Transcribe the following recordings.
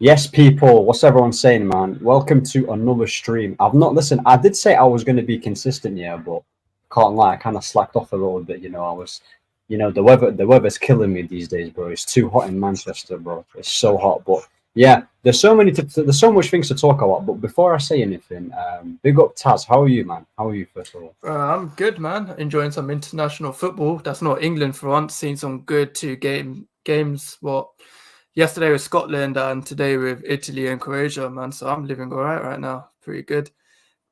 Yes, people. What's everyone saying, man? Welcome to another stream. I've not listened. I did say I was going to be consistent, yeah, but can't lie. I kind of slacked off a little bit. I was, the weather's killing me these days, bro. It's too hot in Manchester, bro. It's so hot. But yeah, there's so much things to talk about. But before I say anything, big up Taz. How are you, man? How are you, first of all? I'm good, man. Enjoying some international football. That's not England for once. Seen some good games. Yesterday with Scotland and today with Italy and Croatia, man. So I'm living all right now. Pretty good.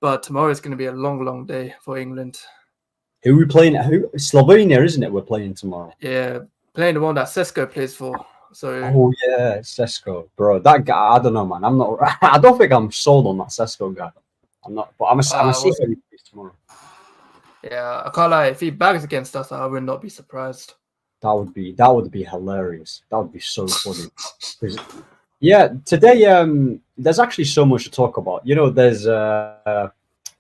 But tomorrow is going to be a long, long day for England. Who are we playing? Slovenia, isn't it? We're playing tomorrow. Yeah, playing the one that Sesko plays for. So. Oh yeah, Sesko, bro. That guy, I don't know, man. I'm not. I don't think I'm sold on that Sesko guy. I'm not. But I'm a see how he plays tomorrow. Yeah, I can't lie. If he bags against us, I would not be surprised. That would be hilarious. That would be so funny. Yeah, today there's actually so much to talk about. There's the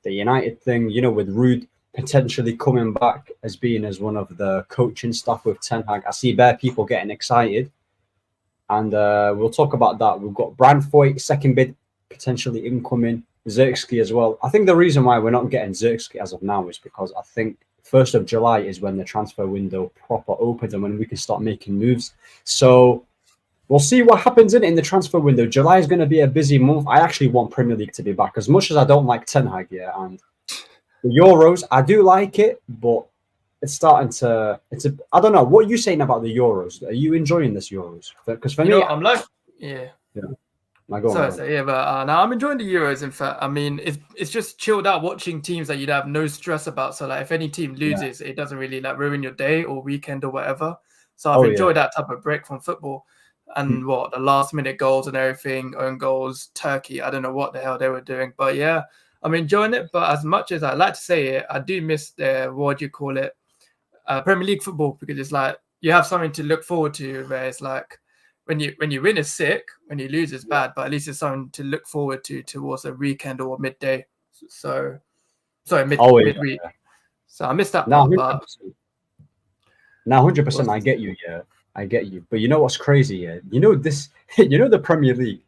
United thing. With Ruud potentially coming back as one of the coaching staff with Ten Hag. I see bare people getting excited, and we'll talk about that. We've got Brandfoyt second bid potentially incoming. Zirkzee as well. I think the reason why we're not getting Zirkzee as of now is because I think 1st of July is when the transfer window proper opens and when we can start making moves. So we'll see what happens in the transfer window. July is going to be a busy month. I actually want Premier League to be back. As much as I don't like Ten Hag, and the Euros, I do like it, but it's starting to. I don't know. What are you saying about the Euros? Are you enjoying this Euros? Because for me, I'm like, yeah. Sorry, but now I'm enjoying the Euros. In fact, I mean, it's just chilled out watching teams that you'd have no stress about. So like, if any team loses, it doesn't really like ruin your day or weekend or whatever. So I've enjoyed that type of break from football. And the last minute goals and everything, own goals, Turkey. I don't know what the hell they were doing, but yeah, I'm enjoying it. But as much as I like to say it, I do miss the Premier League football, because it's like you have something to look forward to. Where it's like, when you win is sick, when you lose is bad, but at least it's something to look forward to towards a weekend or midday. Midweek. Yeah. So I missed that part. Now, 100%, I get you. Yeah, I get you. But you know what's crazy? Yeah, the Premier League.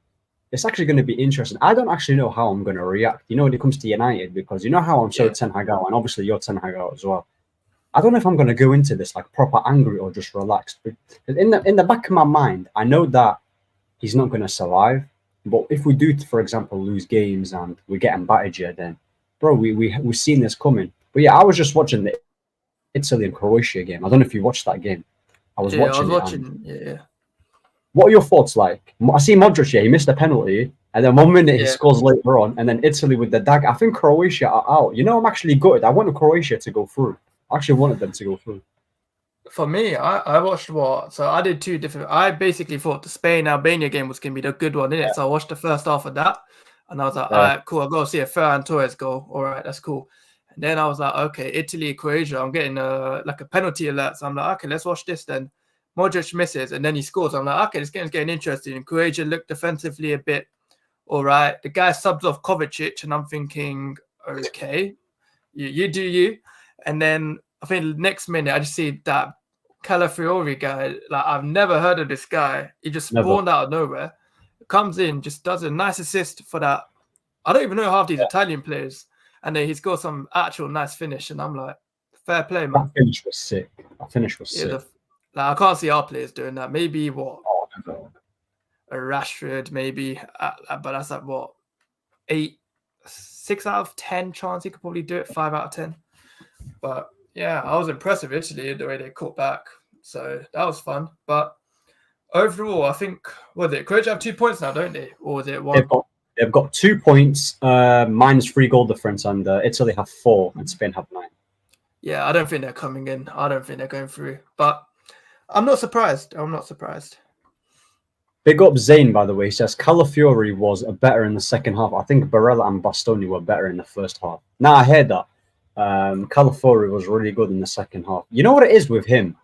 It's actually going to be interesting. I don't actually know how I'm going to react. When it comes to United, because you know how I'm so Ten Hag out, and obviously you're Ten Hag out as well. I don't know if I'm going to go into this like proper angry or just relaxed. But in the back of my mind, I know that he's not going to survive. But if we do, for example, lose games and we're getting battered here, then, bro, we've seen this coming. But yeah, I was just watching the Italy and Croatia game. I don't know if you watched that game. I was watching. Yeah. What are your thoughts like? I see Modric, he missed a penalty, and then 1 minute he scores later on, and then Italy with the dagger. I think Croatia are out. I'm actually gutted. I wanted Croatia to go through. I actually wanted them to go through. For me, I watched so I did two different. I basically thought the Spain-Albania game was going to be the good one, innit? Yeah. So I watched the first half of that, and I was like, all right, cool. I've got to see a Ferran Torres goal. All right, that's cool. And then I was like, okay, Italy, Croatia, I'm getting a penalty alert. So I'm like, okay, let's watch this then. Modric misses, and then he scores. I'm like, okay, this game's getting interesting. And Croatia looked defensively a bit all right. The guy subs off Kovacic, and I'm thinking, okay, you do you. And then I think the next minute, I just see that Calafiori guy. Like, I've never heard of this guy. He just spawned out of nowhere. Comes in, just does a nice assist for that. I don't even know half these Italian players. And then he's got some actual nice finish. And I'm like, fair play, man. That finish was sick. I can't see our players doing that. Maybe a Rashford, maybe. But that's like, 6 out of 10 chance he could probably do it, 5 out of 10. But yeah, I was impressed with Italy, the way they caught back. So that was fun. But overall, I think, Croatia have 2 points now, don't they? Or is it 1? They've got 2 points, minus 3 goal difference, and Italy have 4 and Spain have 9. Yeah, I don't think they're coming in. I don't think they're going through. But I'm not surprised. Big up Zane, by the way. He says Calafiori was better in the second half. I think Barella and Bastoni were better in the first half. Now, I heard that. Calafiori was really good in the second half. You know what it is with him?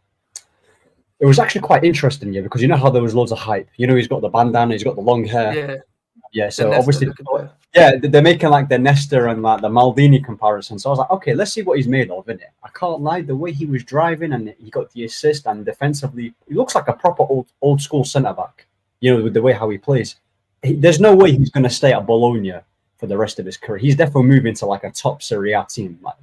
It was actually quite interesting, because you know how there was loads of hype. He's got the bandana, he's got the long hair. Yeah, so obviously, they're making like the Nesta and like the Maldini comparison. So I was like, okay, let's see what he's made of, innit? I can't lie, the way he was driving and he got the assist, and defensively, he looks like a proper old school centre back. With the way how he plays. there's no way he's going to stay at Bologna for the rest of his career. He's definitely moving to like a top Serie A team. Like,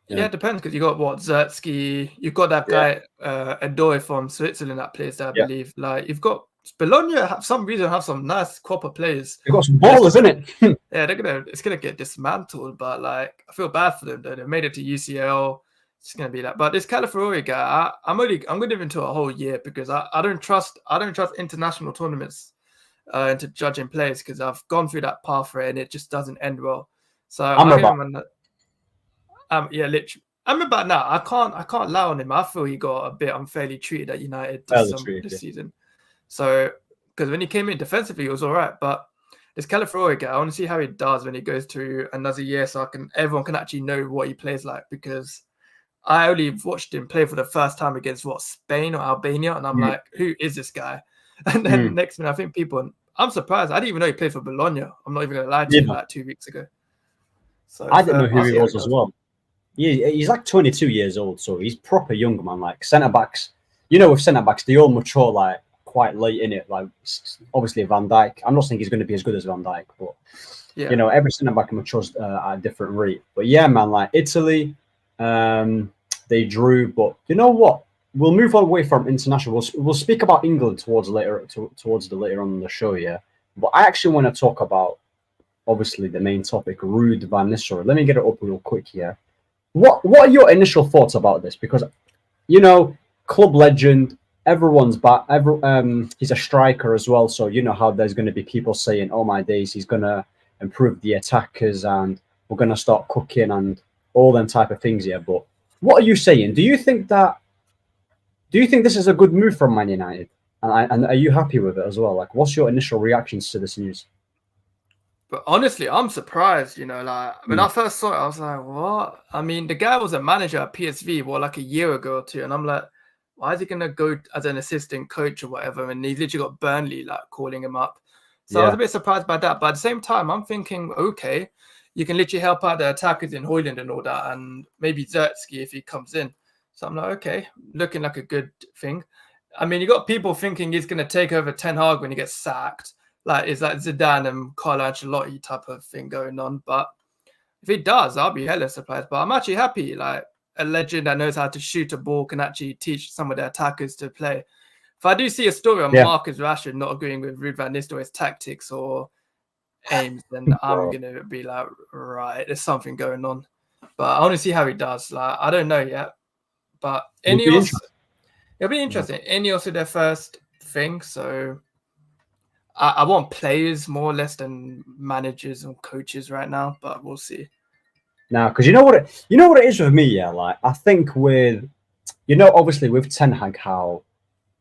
yeah, it depends because you got what Zirkzee, you've got that guy Adoy from Switzerland that plays there, I believe. Like you've got Bologna have some reason have some nice proper players. They've got some ballers, isn't it? Yeah, it's gonna get dismantled, but like I feel bad for them though. They made it to UCL. It's gonna be like, but this Calafiori guy, I'm gonna give him to a whole year because I don't trust international tournaments into judging players because I've gone through that path for it and it just doesn't end well. So literally. I'm about now. I can't lie on him. I feel he got a bit unfairly treated at United this season. So because when he came in defensively, he was all right, but this Calafiori guy, I want to see how he does when he goes through another year, so everyone can actually know what he plays like. Because I only watched him play for the first time against Spain or Albania, and I'm like, who is this guy? And then next minute, I think I'm surprised. I didn't even know he played for Bologna. I'm not even going to lie to you, like 2 weeks ago. So I didn't know who he was as well. He's like 22 years old, so he's proper young, man. Like centre backs, with centre backs, they all mature like quite late in it. Like obviously Van Dijk. I'm not saying he's going to be as good as Van Dijk, but every centre back matures at a different rate. But yeah, man, like Italy, they drew. But you know what? We'll move away from international. We'll speak about England towards the later on in the show. Yeah, but I actually want to talk about obviously the main topic, Ruud van Nistelrooy. Let me get it up real quick here. What are your initial thoughts about this? Because club legend, everyone's back. He's a striker as well, so you know how there's going to be people saying, "Oh my days, he's going to improve the attackers and we're going to start cooking and all them type of things." Yeah, but what are you saying? Do you think this is a good move from Man United? And are you happy with it as well? Like, what's your initial reactions to this news? But honestly, I'm surprised, like when I first saw it, I was like, what? I mean, the guy was a manager at PSV, like a year ago or two. And I'm like, why is he going to go as an assistant coach or whatever? And he's literally got Burnley like calling him up. So I was a bit surprised by that. But at the same time, I'm thinking, okay, you can literally help out the attackers in Højlund and all that. And maybe Zirkzee if he comes in. So I'm like, okay, looking like a good thing. I mean, you got people thinking he's going to take over Ten Hag when he gets sacked. Like, it's like Zidane and Carlo Ancelotti type of thing going on. But if he does, I'll be hella surprised. But I'm actually happy. Like, a legend that knows how to shoot a ball can actually teach some of the attackers to play. If I do see a story on Marcus Rashford not agreeing with Ruud van Nistelrooy's tactics or aims, then I'm going to be like, right, there's something going on. But I want to see how he does. Like, I don't know yet. But it'll be interesting. Ineos are their first thing, so I want players more or less than managers and coaches right now, but we'll see. Now, because you know what it is with me, yeah. Like I think with, obviously with Ten Hag, how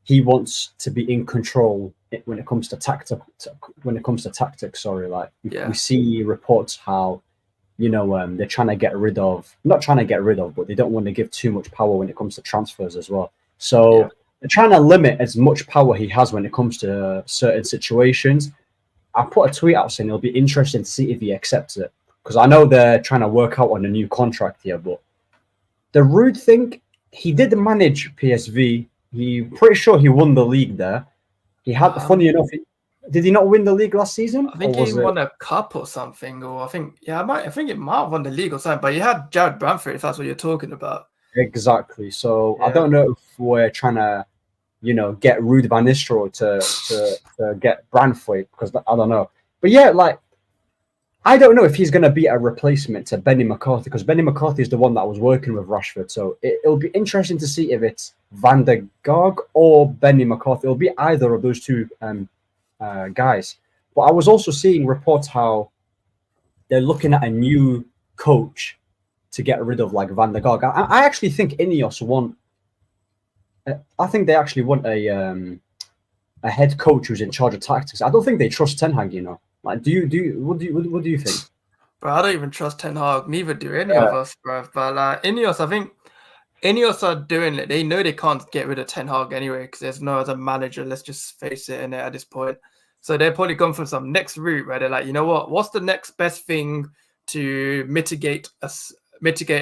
he wants to be in control when it comes to tactics. Sorry, like we see reports how, they're trying to get rid of, not trying to get rid of, but they don't want to give too much power when it comes to transfers as well. So they're trying to limit as much power he has when it comes to certain situations. I put a tweet out saying it'll be interesting to see if he accepts it, because I know they're trying to work out on a new contract here. But the Ruud thing, he did manage PSV. Pretty sure he won the league there. He had, funny enough, did he not win the league last season? I think he won a cup or something, or I think it might have won the league or something. But he had Jared Bamford, if that's what you're talking about. Exactly. So I don't know if we're trying to, get Ruud van Nistelrooy to get Brandthwaite, because I don't know. But yeah, like I don't know if he's going to be a replacement to Benny McCarthy, because Benny McCarthy is the one that was working with Rashford. So it'll be interesting to see if it's Van der Gaag or Benny McCarthy. It'll be either of those two guys. But I was also seeing reports how they're looking at a new coach to get rid of like Van der Gaag. I actually think Ineos want. I think they actually want a head coach who's in charge of tactics. I don't think they trust Ten Hag. Like, what do you think? Bro, I don't even trust Ten Hag. Neither do any of us, bro. But like Ineos, I think Ineos are doing it. They know they can't get rid of Ten Hag anyway because there's no other manager. Let's just face it in it at this point. So they're probably going for some next route where they're like, you know what? What's the next best thing to mitigate a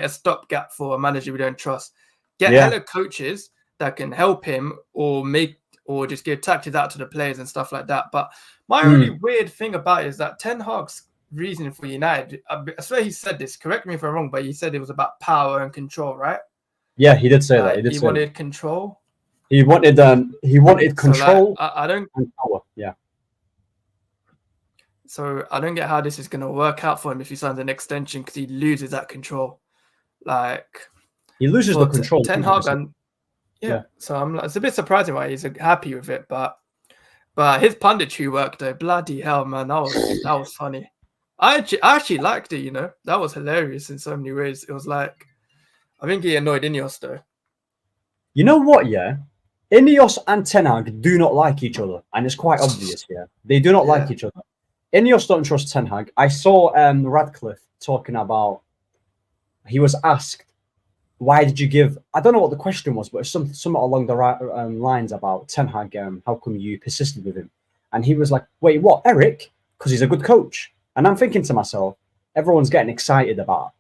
stopgap for a manager we don't trust? Get hella coaches that can help him or make or just give tactics out to the players and stuff like that. But my only weird thing about it is that Ten Hag's reason for United, I swear he said this, correct me if I'm wrong, but he said it was about power and control, right? Yeah, he did say that. He wanted control. He wanted control I don't and power. Yeah. So I don't get how this is going to work out for him if he signs an extension, because he loses that control. Like, he loses the control. Ten Hag, and so I'm like, it's a bit surprising why he's happy with it, but his punditry work though, bloody hell, man, that was funny. I actually liked it, you know, that was hilarious in so many ways. It was like, I think he annoyed Ineos though. You know what? Yeah, Ineos and Ten Hag do not like each other, and it's quite obvious. Yeah, they do not like each other. Ineos don't trust Ten Hag. I saw Radcliffe talking about. He was asked, "Why did you give?" I don't know what the question was, but it's something along the lines about Ten Hag. How come you persisted with him? And he was like, "Wait, what, Eric? Because he's a good coach." And I'm thinking to myself, everyone's getting excited about,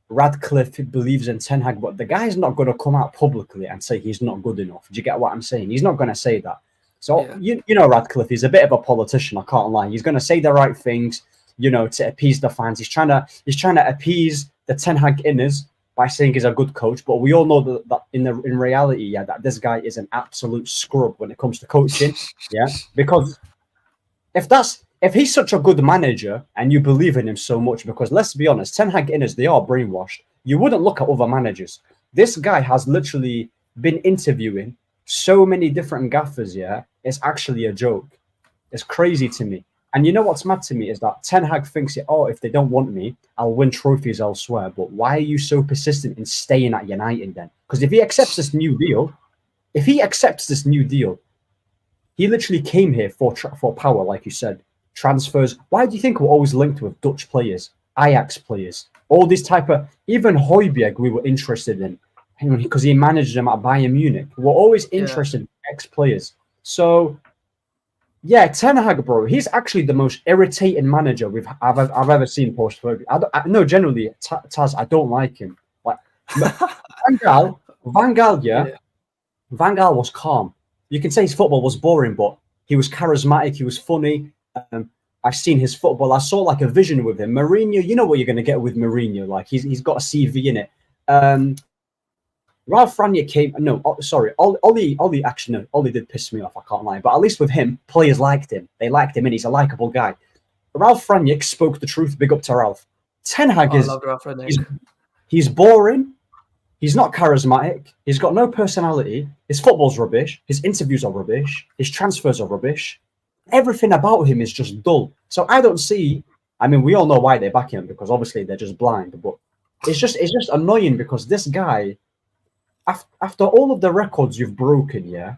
Radcliffe believes in Ten Hag, but the guy's not going to come out publicly and say he's not good enough. Do you get what I'm saying? He's not going to say that. So, you know, Radcliffe, he's a bit of a politician, I can't lie. He's going to say the right things, you know, to appease the fans. He's trying to appease the Ten Hag inners by saying he's a good coach, but we all know that in reality, that this guy is an absolute scrub when it comes to coaching. Because if he's such a good manager and you believe in him so much, because let's be honest, Ten Hag inners, they are brainwashed. You wouldn't look at other managers. This guy has literally been interviewing so many different gaffers, it's actually a joke. It's crazy to me. And you know what's mad to me is that Ten Hag thinks, if they don't want me, I'll win trophies elsewhere. But why are you so persistent in staying at United then? Because if he accepts this new deal, he literally came here for power, like you said. Transfers. Why do you think we're always linked with Dutch players, Ajax players, all these type of, even Højbjerg we were interested in because he managed them at Bayern Munich. We're always interested in ex-players. So, Ten Hag, bro, he's actually the most irritating manager I've ever seen post-Ferguson. No, generally, Taz, I don't like him. Like Van Gaal, Van Gaal was calm. You can say his football was boring, but he was charismatic. He was funny. I've seen his football. I saw like a vision with him. Mourinho, you know what you're going to get with Mourinho. Like he's got a CV in it. Ralph Rangnick came. No, sorry. Ollie actually, no. Ollie did piss me off. I can't lie. But at least with him, players liked him. They liked him, and he's a likable guy. Ralph Rangnick spoke the truth. Big up to Ralph. Ten Hag is. He's boring. He's not charismatic. He's got no personality. His football's rubbish. His interviews are rubbish. His transfers are rubbish. Everything about him is just dull. So I don't see. I mean, we all know why they back him, because obviously they're just blind. But it's just annoying because this guy, after all of the records you've broken,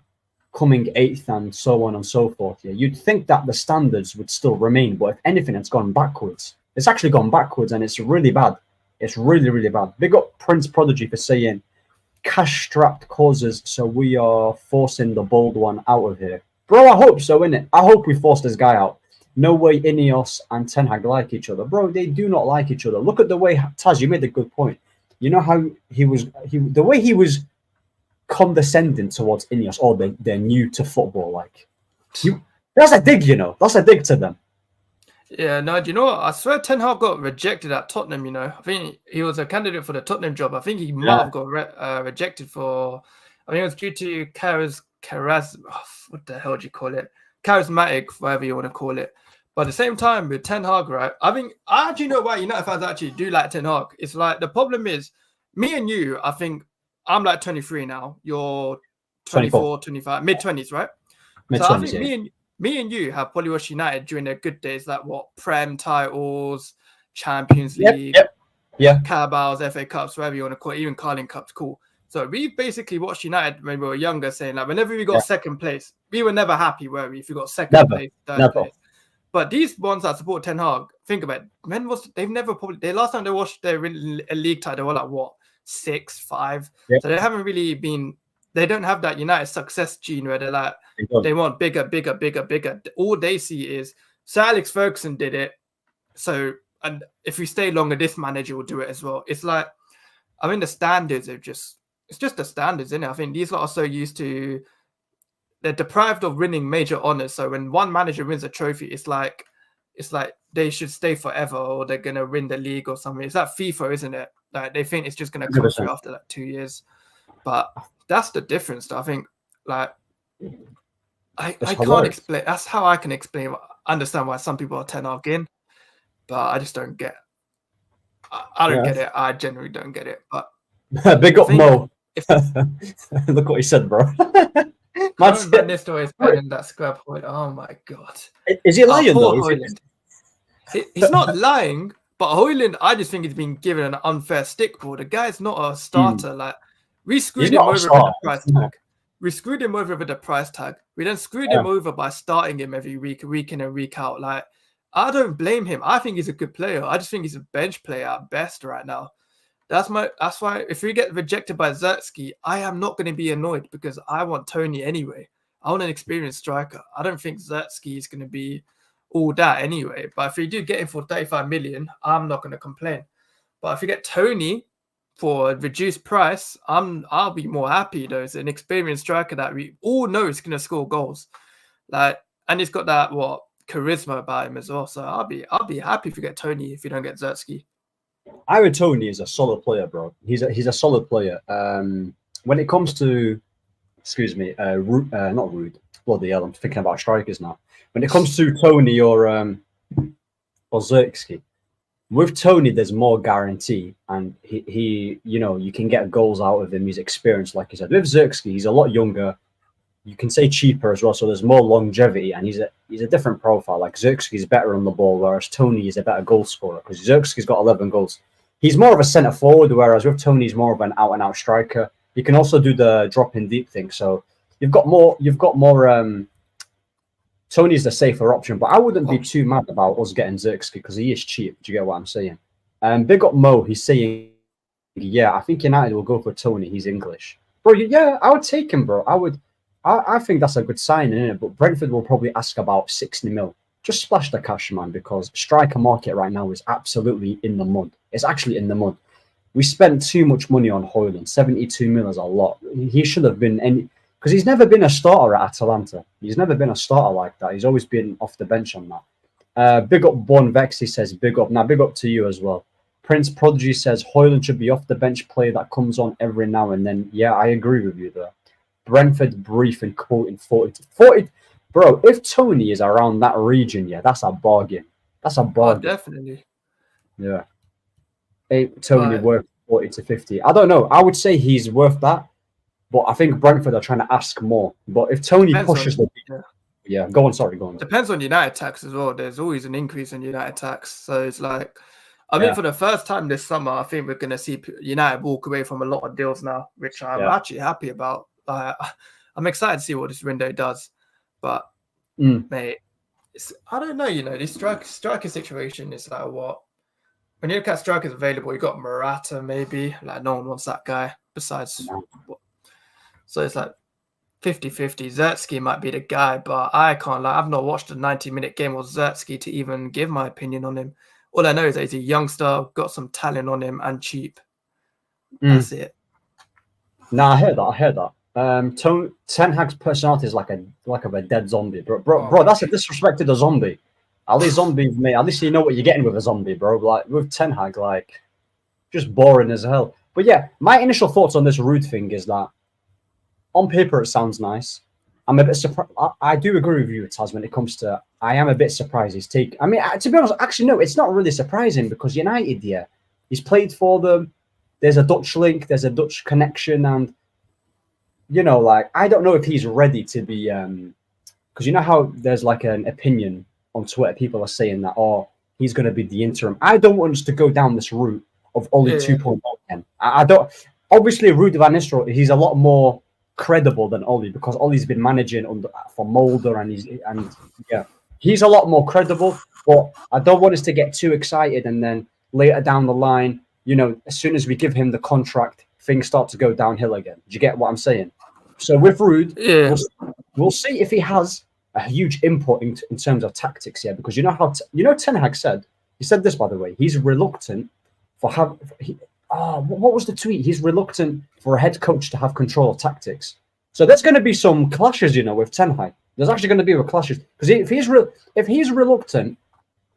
coming 8th and so on and so forth, you'd think that the standards would still remain. But if anything, it's gone backwards. It's actually gone backwards, and it's really bad. It's really, really bad. Big up Prince Prodigy for saying cash-strapped causes, so we are forcing the bold one out of here. Bro, I hope so, innit? I hope we force this guy out. No way Ineos and Ten Hag like each other. Bro, they do not like each other. Look at the way, Taz, you made a good point. You know how the way he was condescending towards Ineos, or they're new to football. Like, that's a dig, you know? That's a dig to them. Yeah, no, do you know what? I swear Ten Hag got rejected at Tottenham, you know? I think he was a candidate for the Tottenham job. I think he might have got rejected for, I think it was due to what the hell do you call it? Charismatic, whatever you want to call it. But at the same time, with Ten Hag, right? I actually know why United fans actually do like Ten Hag. It's like, the problem is, me and you, I think, I'm like 23 now. You're 24, 25, mid-20s, right? Mid-20s, so I think me and you have probably watched United during their good days, like Prem titles, Champions League, Carabaos, FA Cups, whatever you want to call it, even Carling Cups, cool. So we basically watched United when we were younger, saying like whenever we got second place, we were never happy, were we? If we got second place, third place. But these ones that support Ten Hag, think about it. The last time they watched their league title, they were like what, 6, 5. Yep. So they haven't really been. They don't have that United success gene where they're like they want bigger. All they see is Sir Alex Ferguson did it. So, and if we stay longer, this manager will do it as well. It's like, I mean, the standards are just. It's just the standards, isn't it? I think these lot are so used to they're deprived of winning major honors. So when one manager wins a trophy, it's like they should stay forever, or they're gonna win the league or something. It's like FIFA, isn't it? Like they think it's just gonna come through after like 2 years. But that's the difference. I think like I can't explain. That's how I can understand why some people are Ten Hag in, but I just don't get. I don't get it. I generally don't get it. But big up Mo. Look what he said, bro. Nistelsrooy is better than that scrub. Oh my god! Is he lying though? He's not lying, but Højlund, I just think he's been given an unfair stick, bro. The guy's not a starter. Like we screwed him over with the price tag. We screwed him over with the price tag. We then screwed him over by starting him every week in and week out. Like I don't blame him. I think he's a good player. I just think he's a bench player at best right now. That's why if we get rejected by Zirkzee, I am not going to be annoyed because I want Tony anyway. I want an experienced striker. I don't think Zirkzee is going to be all that anyway. But if we do get him for 35 million, I'm not going to complain. But if we get Tony for a reduced price, I'll be more happy though. It's an experienced striker that we all know is going to score goals. Like, and he's got that charisma about him as well. So I'll be happy if we get Tony if you don't get Zirkzee. Aaron Tony is a solid player, bro. He's a solid player. When it comes to, excuse me, not Ruud. Bloody hell, I'm thinking about strikers now. When it comes to Tony or Zirkzee, with Tony, there's more guarantee, and he you can get goals out of him. He's experienced, like you said. With Zirkzee, he's a lot younger. You can say cheaper as well, so there's more longevity, and he's a different profile. Like Zirkzee is better on the ball, whereas Tony is a better goal scorer because Zirkzee's got 11 goals. He's more of a centre forward, whereas with Tony, he's more of an out and out striker. He can also do the drop in deep thing. So you've got more. Tony's the safer option, but I wouldn't be too mad about us getting Zirkzee because he is cheap. Do you get what I'm saying? Big up Mo. He's saying, yeah, I think United will go for Tony. He's English, bro. Yeah, I would take him, bro. I think that's a good sign, isn't it? But Brentford will probably ask about 60 mil. Just splash the cash, man, because striker market right now is absolutely in the mud. It's actually in the mud. We spent too much money on Højlund. 72 mil is a lot. He should have been because he's never been a starter at Atalanta. He's never been a starter like that. He's always been off the bench on that. Big up Born Vex, he says, big up. Now, big up to you as well. Prince Prodigy says, Højlund should be off the bench player that comes on every now and then. Yeah, I agree with you there. Brentford brief and quoting 40. Bro, if Tony is around that region, yeah, that's a bargain. That's a bargain. Oh, definitely. Yeah. Tony worth 40 to 50. I don't know. I would say he's worth that, but I think Brentford are trying to ask more. But if Tony pushes go on. Sorry, go on. Depends on United tax as well. There's always an increase in United tax. So it's like, I mean, for the first time this summer, I think we're going to see United walk away from a lot of deals now, which I'm actually happy about. I'm excited to see what this window does, but mate, I don't know. This striker situation is like what? When you look at strikers available, you got Morata maybe. Like no one wants that guy. Besides, so it's like 50-50. Zirkzee might be the guy, but I can't lie. I've not watched a 90-minute game of Zirkzee to even give my opinion on him. All I know is that he's a youngster, got some talent on him, and cheap. That's it. No, I heard that. Ten Hag's personality is like a dead zombie, bro. That's a disrespect to the zombie. At least zombies, mate. At least you know what you're getting with a zombie, bro. Like with Ten Hag, like just boring as hell. But yeah, my initial thoughts on this Ruud thing is that on paper it sounds nice. I'm a bit surprised. I do agree with you, Taz. When it comes to, I am a bit surprised he's taken. I mean, to be honest, actually no, it's not really surprising because United, he's played for them. There's a Dutch link. There's a Dutch connection, and like, I don't know if he's ready to be, because you know how there's like an opinion on Twitter, people are saying that, he's going to be the interim. I don't want us to go down this route of Oli 2.0 again. I don't, obviously Ruud van Nistelrooy, he's a lot more credible than Oli because Oli's been managing for Mulder and he's a lot more credible, but I don't want us to get too excited and then later down the line, as soon as we give him the contract, things start to go downhill again. Do you get what I'm saying? So with Ruud, we'll see if he has a huge input in terms of tactics here, because Ten Hag said, he said this, by the way, he's reluctant what was the tweet? He's reluctant for a head coach to have control of tactics. So there's going to be some clashes, with Ten Hag. There's actually going to be clashes because if he's reluctant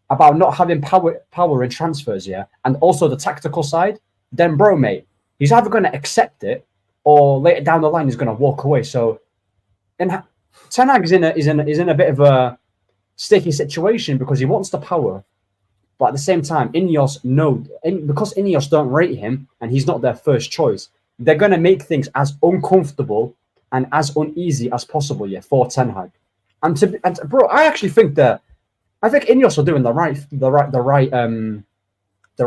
about not having power in transfers, and also the tactical side, then bro, mate, he's either going to accept it or later down the line he's going to walk away. So, and Ten Hag is in a bit of a sticky situation because he wants the power, but at the same time, because Ineos don't rate him and he's not their first choice, they're going to make things as uncomfortable and as uneasy as possible, for Ten Hag. And bro, I actually think Ineos are doing the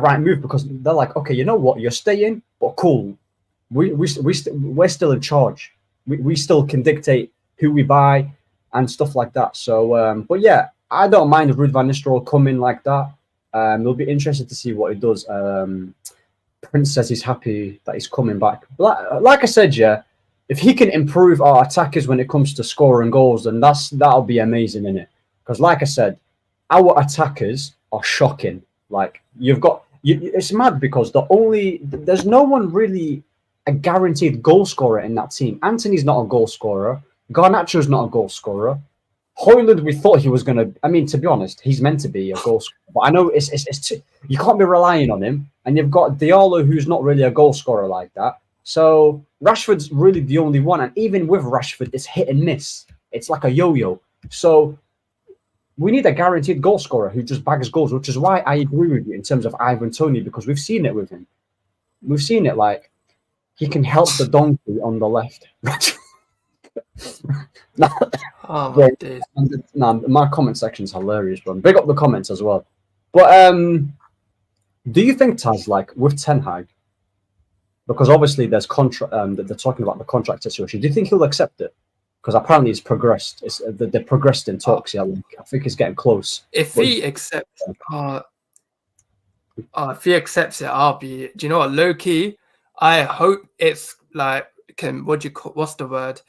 right move because they're like, okay, you know what, you're staying, but cool, we're still in charge. We still can dictate who we buy and stuff like that. So, but yeah, I don't mind if Ruud van Nistelrooy coming like that. It'll be interesting to see what he does. Prince says he's happy that he's coming back. Like I said, if he can improve our attackers when it comes to scoring goals, then that'll be amazing, innit? Because like I said, our attackers are shocking. Like it's mad because there's no one really a guaranteed goal scorer in that team. Anthony's not a goal scorer. Garnacho's not a goal scorer. Højlund, we thought he was gonna. I mean, to be honest, he's meant to be a goal scorer, but I know you can't be relying on him. And you've got Diallo, who's not really a goal scorer like that. So Rashford's really the only one, and even with Rashford, it's hit and miss. It's like a yo-yo. So we need a guaranteed goal scorer who just bags goals, which is why I agree with you in terms of Ivan Toney, because we've seen it with him. We've seen it, like he can help the donkey on the left. My comment section's hilarious, bro. Big up the comments as well. But do you think, Taz, like with Ten Hag, because obviously there's they're talking about the contract situation, do you think he'll accept it? Because apparently it's progressed. They're progressed in talks. Yeah, I think it's getting close. If he accepts, it, I'll be. Do you know what? Low key, I hope it's like what's the word?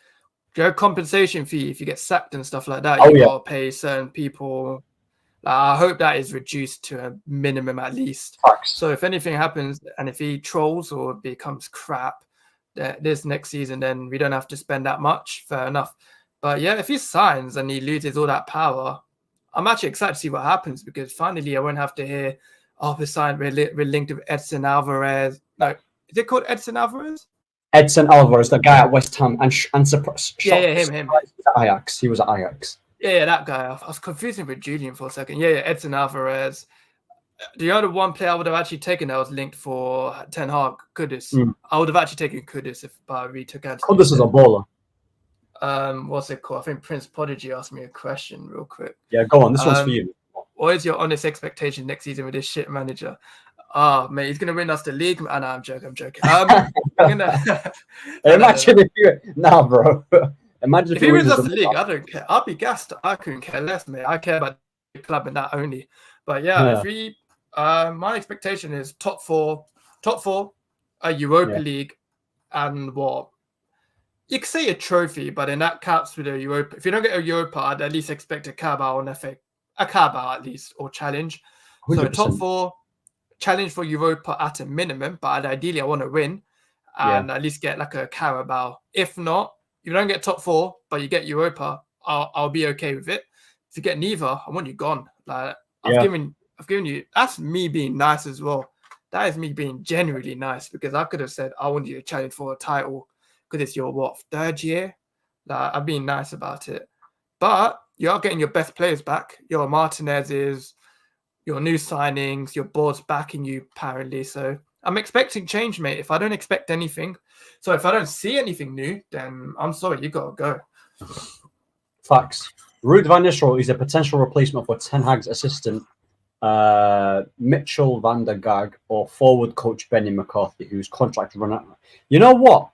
Compensation fee if you get sacked and stuff like that. You gotta pay certain people. I hope that is reduced to a minimum at least. Facts. So if anything happens and if he trolls or becomes crap this next season, then we don't have to spend that much. Fair enough. But yeah, if he signs and he loses all that power, I'm actually excited to see what happens because finally I won't have to hear, we signed, we're linked with Edson Alvarez. No, is it called Edson Alvarez? Edson Alvarez, the guy at West Ham, and him. Ajax. He was at Ajax. Yeah, that guy. I was confusing with Julian for a second. Yeah, Edson Alvarez. The other one player I would have actually taken that was linked for Ten Hag, Kudus. I would have actually taken Kudus if we took Anthony. Kudus is a baller. What's it called? I think Prince Prodigy asked me a question real quick. Yeah, go on. This one's for you. What is your honest expectation next season with this shit manager? Mate, he's gonna win us the league. No, I'm joking. Imagine if you bro. Imagine if he wins us the league, I don't care. I'll be gassed. I couldn't care less, mate. I care about the club and that only. But if we, my expectation is top four, a Europa League, and what you could say a trophy, but then that counts with a Europa. If you don't get a Europa, I'd at least expect a Carabao and a Carabao at least or challenge. 100%. So top four, challenge for Europa at a minimum, but ideally I want to win and at least get like a Carabao. If not, if you don't get top four, but you get Europa, I'll be okay with it. If you get neither, I want you gone. Like I've given you. That's me being nice as well. That is me being genuinely nice because I could have said I want you to challenge for a title because it's your third year. Like I've been nice about it, but you are getting your best players back. Your Martinez's, your new signings, your board's backing you apparently. So I'm expecting change, mate. If I don't expect anything, so if I don't see anything new, then I'm sorry, you gotta go. Facts. Ruud van Nistelrooy is a potential replacement for Ten Hag's assistant Mitchell van der Gaag or forward coach Benny McCarthy, whose contract run out. You know what?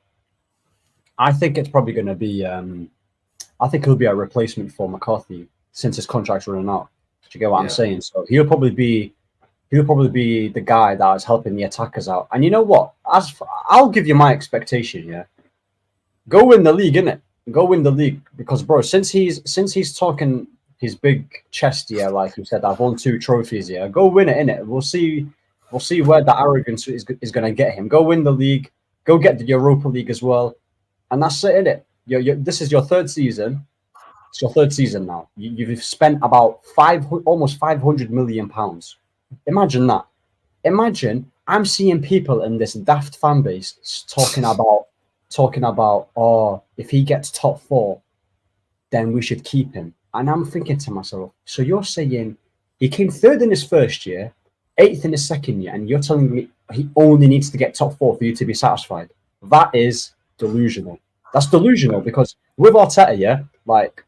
I think it's probably going to be. I think he'll be a replacement for McCarthy since his contract's running out. Do you get what I'm saying? So he'll probably be the guy that is helping the attackers out. And you know what? I'll give you my expectation. Yeah, go win the league, innit? Go win the league because, bro, since he's talking his big chest, like he said, I've won 2 trophies. Yeah, go win it, innit? We'll see where that arrogance is going to get him. Go win the league. Go get the Europa League as well, and that's it, innit? this is your third season. It's your third season now. You've spent about almost 500 million pounds. Imagine that. Imagine I'm seeing people in this daft fan base talking about, oh, if he gets top 4, then we should keep him. And I'm thinking to myself, so you're saying he came 3rd in his first year, 8th in his second year, and you're telling me he only needs to get top 4 for you to be satisfied? That is delusional. That's delusional, because with Arteta, yeah, like,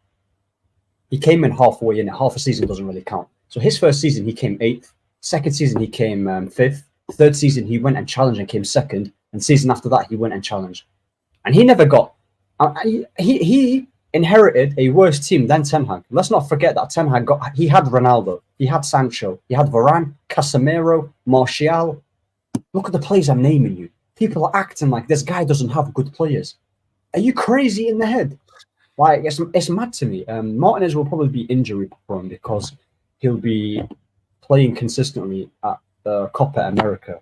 he came in halfway in it. Half a season doesn't really count. So his first season, he came 8th. Second season, he came 5th. Third season, he went and challenged and came 2nd. And season after that, he went and challenged. And he never got... He inherited a worse team than Ten Hag. Let's not forget that Ten Hag he had Ronaldo, he had Sancho, he had Varane, Casemiro, Martial. Look at the players I'm naming you. People are acting like this guy doesn't have good players. Are you crazy in the head? Like, it's mad to me. Martinez will probably be injury prone because he'll be playing consistently at the Copa America.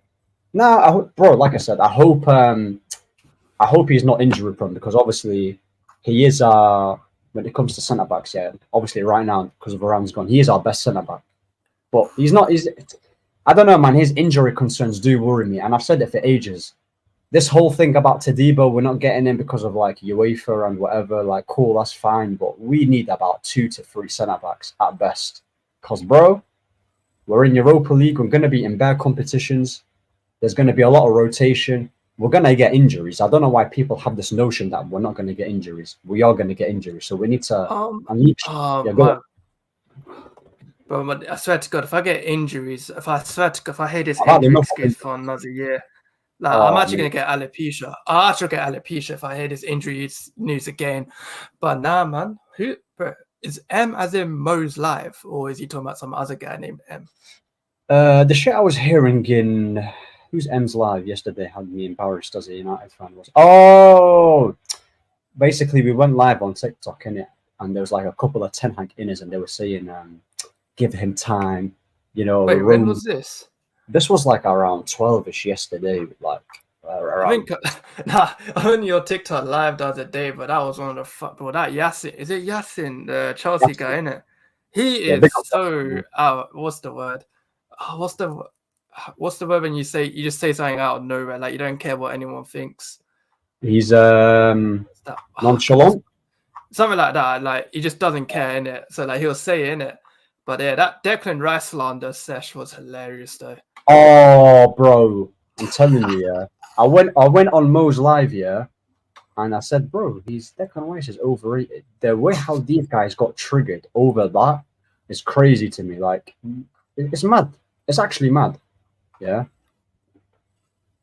Bro, like I said, I hope he's not injury prone, because obviously he is when it comes to centre backs, yeah. Obviously right now, because Varane's gone, he is our best centre back. But he's not. I don't know, man. His injury concerns do worry me, and I've said it for ages. This whole thing about Todibo, we're not getting in because of like UEFA and whatever. Like, cool, that's fine, but we need about 2 to 3 centre backs at best. Because, bro, we're in Europa League. We're going to be in bare competitions. There's going to be a lot of rotation. We're going to get injuries. I don't know why people have this notion that we're not going to get injuries. We are going to get injuries. So we need to unleash. Bro, I swear to God, if I get injuries, if I hear this injury excuse for another year, like, I'm actually going to get alopecia. I'll actually get alopecia if I hear this injury news again. But nah, man. Bro, is M as in Mo's live, or is he talking about some other guy named M? The shit I was hearing in Who's M's live yesterday had me embarrassed as a United fan. Basically we went live on TikTok, innit? And there was like a couple of Ten Hag inners, and they were saying, give him time. You know. Wait, when was this? This was like around 12ish yesterday, like around. I on your TikTok live the other day, but that was one of the bro. That Yasin, is it Yasin, the Chelsea guy, innit? He is so out. What's the word? What's the word when you just say something out of nowhere, like you don't care what anyone thinks? He's nonchalant, something like that. Like, he just doesn't care, innit? So like he'll say innit. But yeah, that Declan Rice slander sesh was hilarious though. Oh, bro, I'm telling you, yeah. I went on Mo's live, yeah, and I said, bro, Declan Rice is overrated. The way how these guys got triggered over that is crazy to me. Like, it's mad. It's actually mad. Yeah.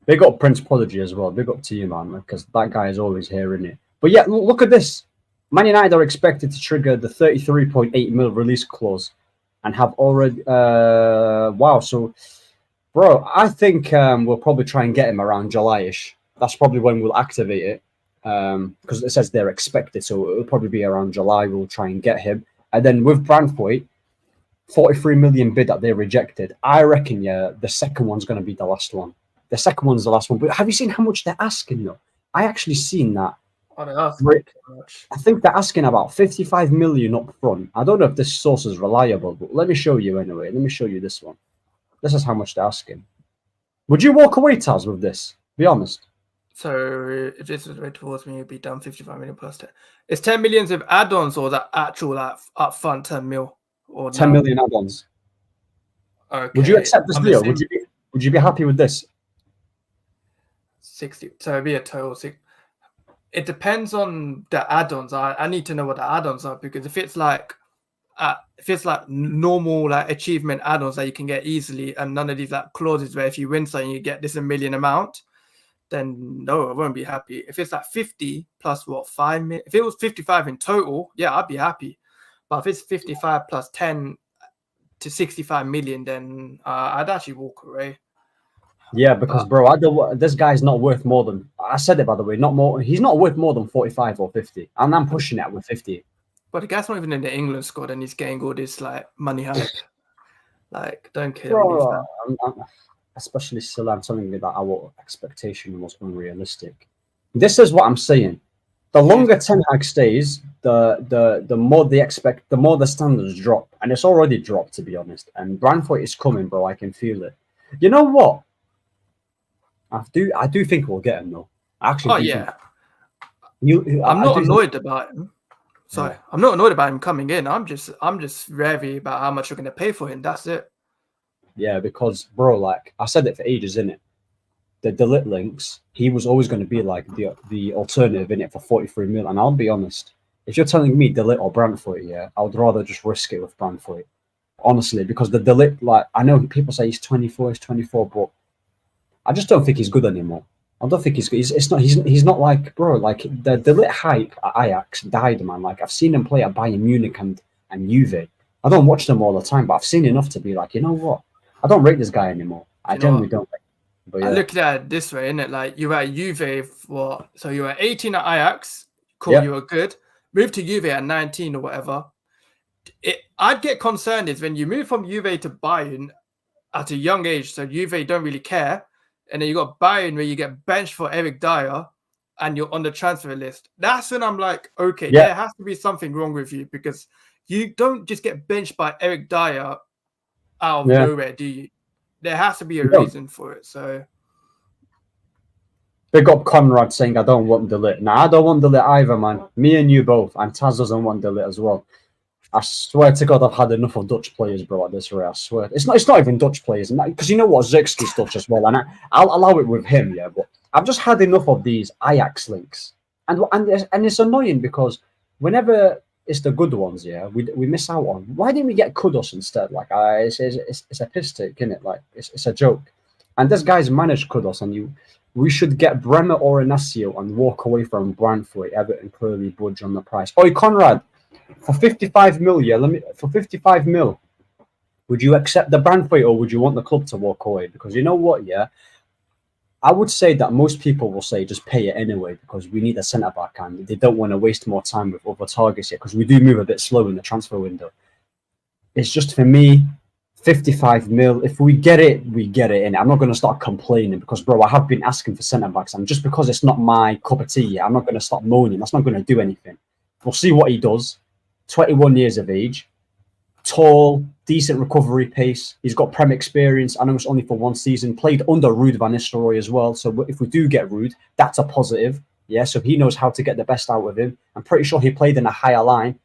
Big up Prince Prodigy as well. Big up to you, man, because that guy is always here, isn't it? But yeah, look at this. Man United are expected to trigger the 33.8 mil release clause and have already. Wow. So, bro, I think we'll probably try and get him around July-ish. That's probably when we'll activate it, because it says they're expected. So it'll probably be around July. We'll try and get him. And then with Brandthwaite, 43 million bid that they rejected. I reckon, yeah, the second one's going to be the last one. The second one's the last one. But have you seen how much they're asking, though? I actually seen that. I think they're asking about 55 million up front. I don't know if this source is reliable, but let me show you anyway. Let me show you this one. This is how much they're asking. Would you walk away, Taz, with this? Be honest. So if this was right towards me, it'd be done 55 million plus 10. It's 10 millions of add-ons, or the actual like upfront 10 mil? Or 10 million add-ons. Okay. Would you accept this deal? Would you be happy with this? 60. So it'd be a total 6. It depends on the add-ons. I need to know what the add-ons are, because if it's like normal like achievement add-ons that you can get easily, and none of these like clauses where if you win something you get this a million amount, then no, I won't be happy. If it's like 50 plus 5 million, if it was 55 in total, yeah, I'd be happy. But if it's 55 plus 10 to 65 million, then I'd actually walk away. Yeah, because bro, this guy's not worth more than. I said it, by the way, not more. He's not worth more than 45 or 50, and I'm pushing it with 50. But the guy's not even in the England squad, and he's getting all this like money hype. Like, don't care. Bro, especially still, I'm telling you that our expectation was unrealistic. This is what I'm saying. the longer Ten Hag stays, the more they expect, the more the standards drop, and it's already dropped, to be honest. And Brentford is coming, bro. I can feel it. You know what? I do think we'll get him though. I actually do think. I'm not annoyed about him. Sorry, yeah. I'm not annoyed about him coming in. I'm just wary about how much you're going to pay for him. That's it. Yeah, because bro, like I said it for ages, innit? The De Ligt links, he was always going to be like the alternative in it for 43 mil. And I'll be honest, if you're telling me De Ligt or Brentford, yeah, I would rather just risk it with Brentford, honestly, because the De Ligt, like I know people say he's 24, but I just don't think he's good anymore. I don't think he's good. He's not like, bro, like the De Ligt hype at Ajax died, man. Like I've seen him play at Bayern Munich and Juve. I don't watch them all the time, but I've seen enough to be like, you know what? I don't rate this guy anymore. I generally don't. But yeah. I look at it this way, innit? Like you were at Juve for, so you were 18 at Ajax. Cool, you were good. Moved to Juve at 19 or whatever. I'd get concerned is when you move from Juve to Bayern at a young age, so Juve don't really care. And then you got Bayern where you get benched for Eric Dyer and you're on the transfer list. That's when I'm like, okay, there has to be something wrong with you because you don't just get benched by Eric Dyer out of nowhere, do you? There has to be a reason for it. So big up Conrad saying I don't want De Ligt. Nah, I don't want De Ligt either, man. Me and you both. And Taz doesn't want De Ligt as well. I swear to God, I've had enough of Dutch players, bro, at this rate. I swear. It's not even Dutch players. Because you know what? Zirkzee's Dutch as well. And I'll allow it with him, yeah. But I've just had enough of these Ajax links. And it's annoying because whenever it's the good ones, yeah, we miss out on. Why didn't we get Kudus instead? Like, it's a piss take, isn't it? Like, it's a joke. And this guy's managed Kudus, and we should get Bremer or Inacio and walk away from Brentford. Everton clearly budge on the price. Oi, Conrad. For 55 mil, yeah. For 55 mil, would you accept the Brentford or would you want the club to walk away? Because you know what, yeah, I would say that most people will say just pay it anyway because we need a centre back and they don't want to waste more time with other targets yet because we do move a bit slow in the transfer window. It's just for me, 55 mil. If we get it, we get it. And I'm not going to start complaining because, bro, I have been asking for centre backs and just because it's not my cup of tea, yeah, I'm not going to start moaning. That's not going to do anything. We'll see what he does. 21 years of age, tall, decent recovery pace. He's got Prem experience. I know it's only for one season. Played under Ruud van Nistelsrooy as well. So if we do get Ruud, that's a positive. Yeah, so he knows how to get the best out of him. I'm pretty sure he played in a higher line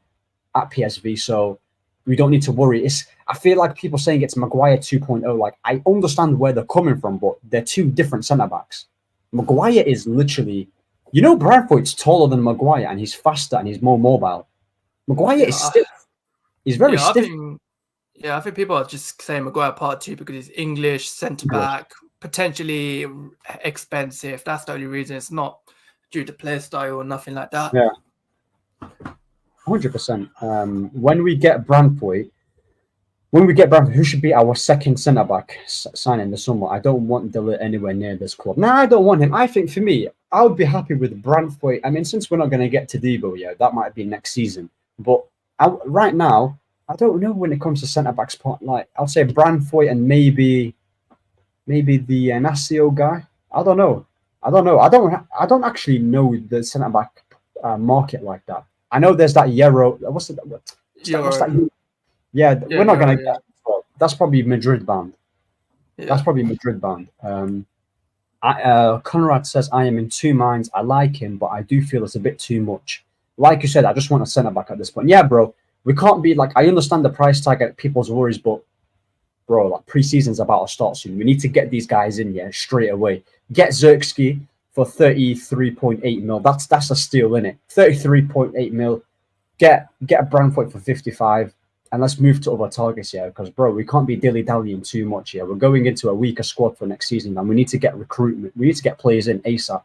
at PSV, so we don't need to worry. I feel like people saying it's Maguire 2.0. Like, I understand where they're coming from, but they're two different centre-backs. Maguire is literally... You know, Brentford's taller than Maguire, and he's faster and he's more mobile. Maguire is stiff. He's very stiff. I think people are just saying Maguire part 2 because he's English, centre-back, potentially expensive. That's the only reason. It's not due to play style or nothing like that. Yeah. 100%. When we get Brentford, who should be our second centre-back signing in the summer? I don't want De Ligt anywhere near this club. No, I don't want him. I think for me, I would be happy with Brentford. I mean, since we're not going to get to Debo, yeah, that might be next season. But right now, I don't know when it comes to centre-back spot. Like, I'll say Brentford and maybe the Inacio guy. I don't know. I don't actually know the centre-back market like that. I know there's that Euro. What's that? Yeah, we're not going to get that. That's probably Madrid band. Yeah. That's probably Madrid band. Conrad says, I am in two minds. I like him, but I do feel it's a bit too much. Like you said, I just want a centre-back at this point. Yeah, bro, we can't be like... I understand the price tag at people's worries, but, bro, like pre-season's about to start soon. We need to get these guys in, yeah, straight away. Get Zirkzee for 33.8 mil. That's a steal, innit? 33.8 mil. Get a Brentford for 55. And let's move to other targets here because, bro, we can't be dilly-dallying too much here. We're going into a weaker squad for next season and we need to get recruitment. We need to get players in ASAP.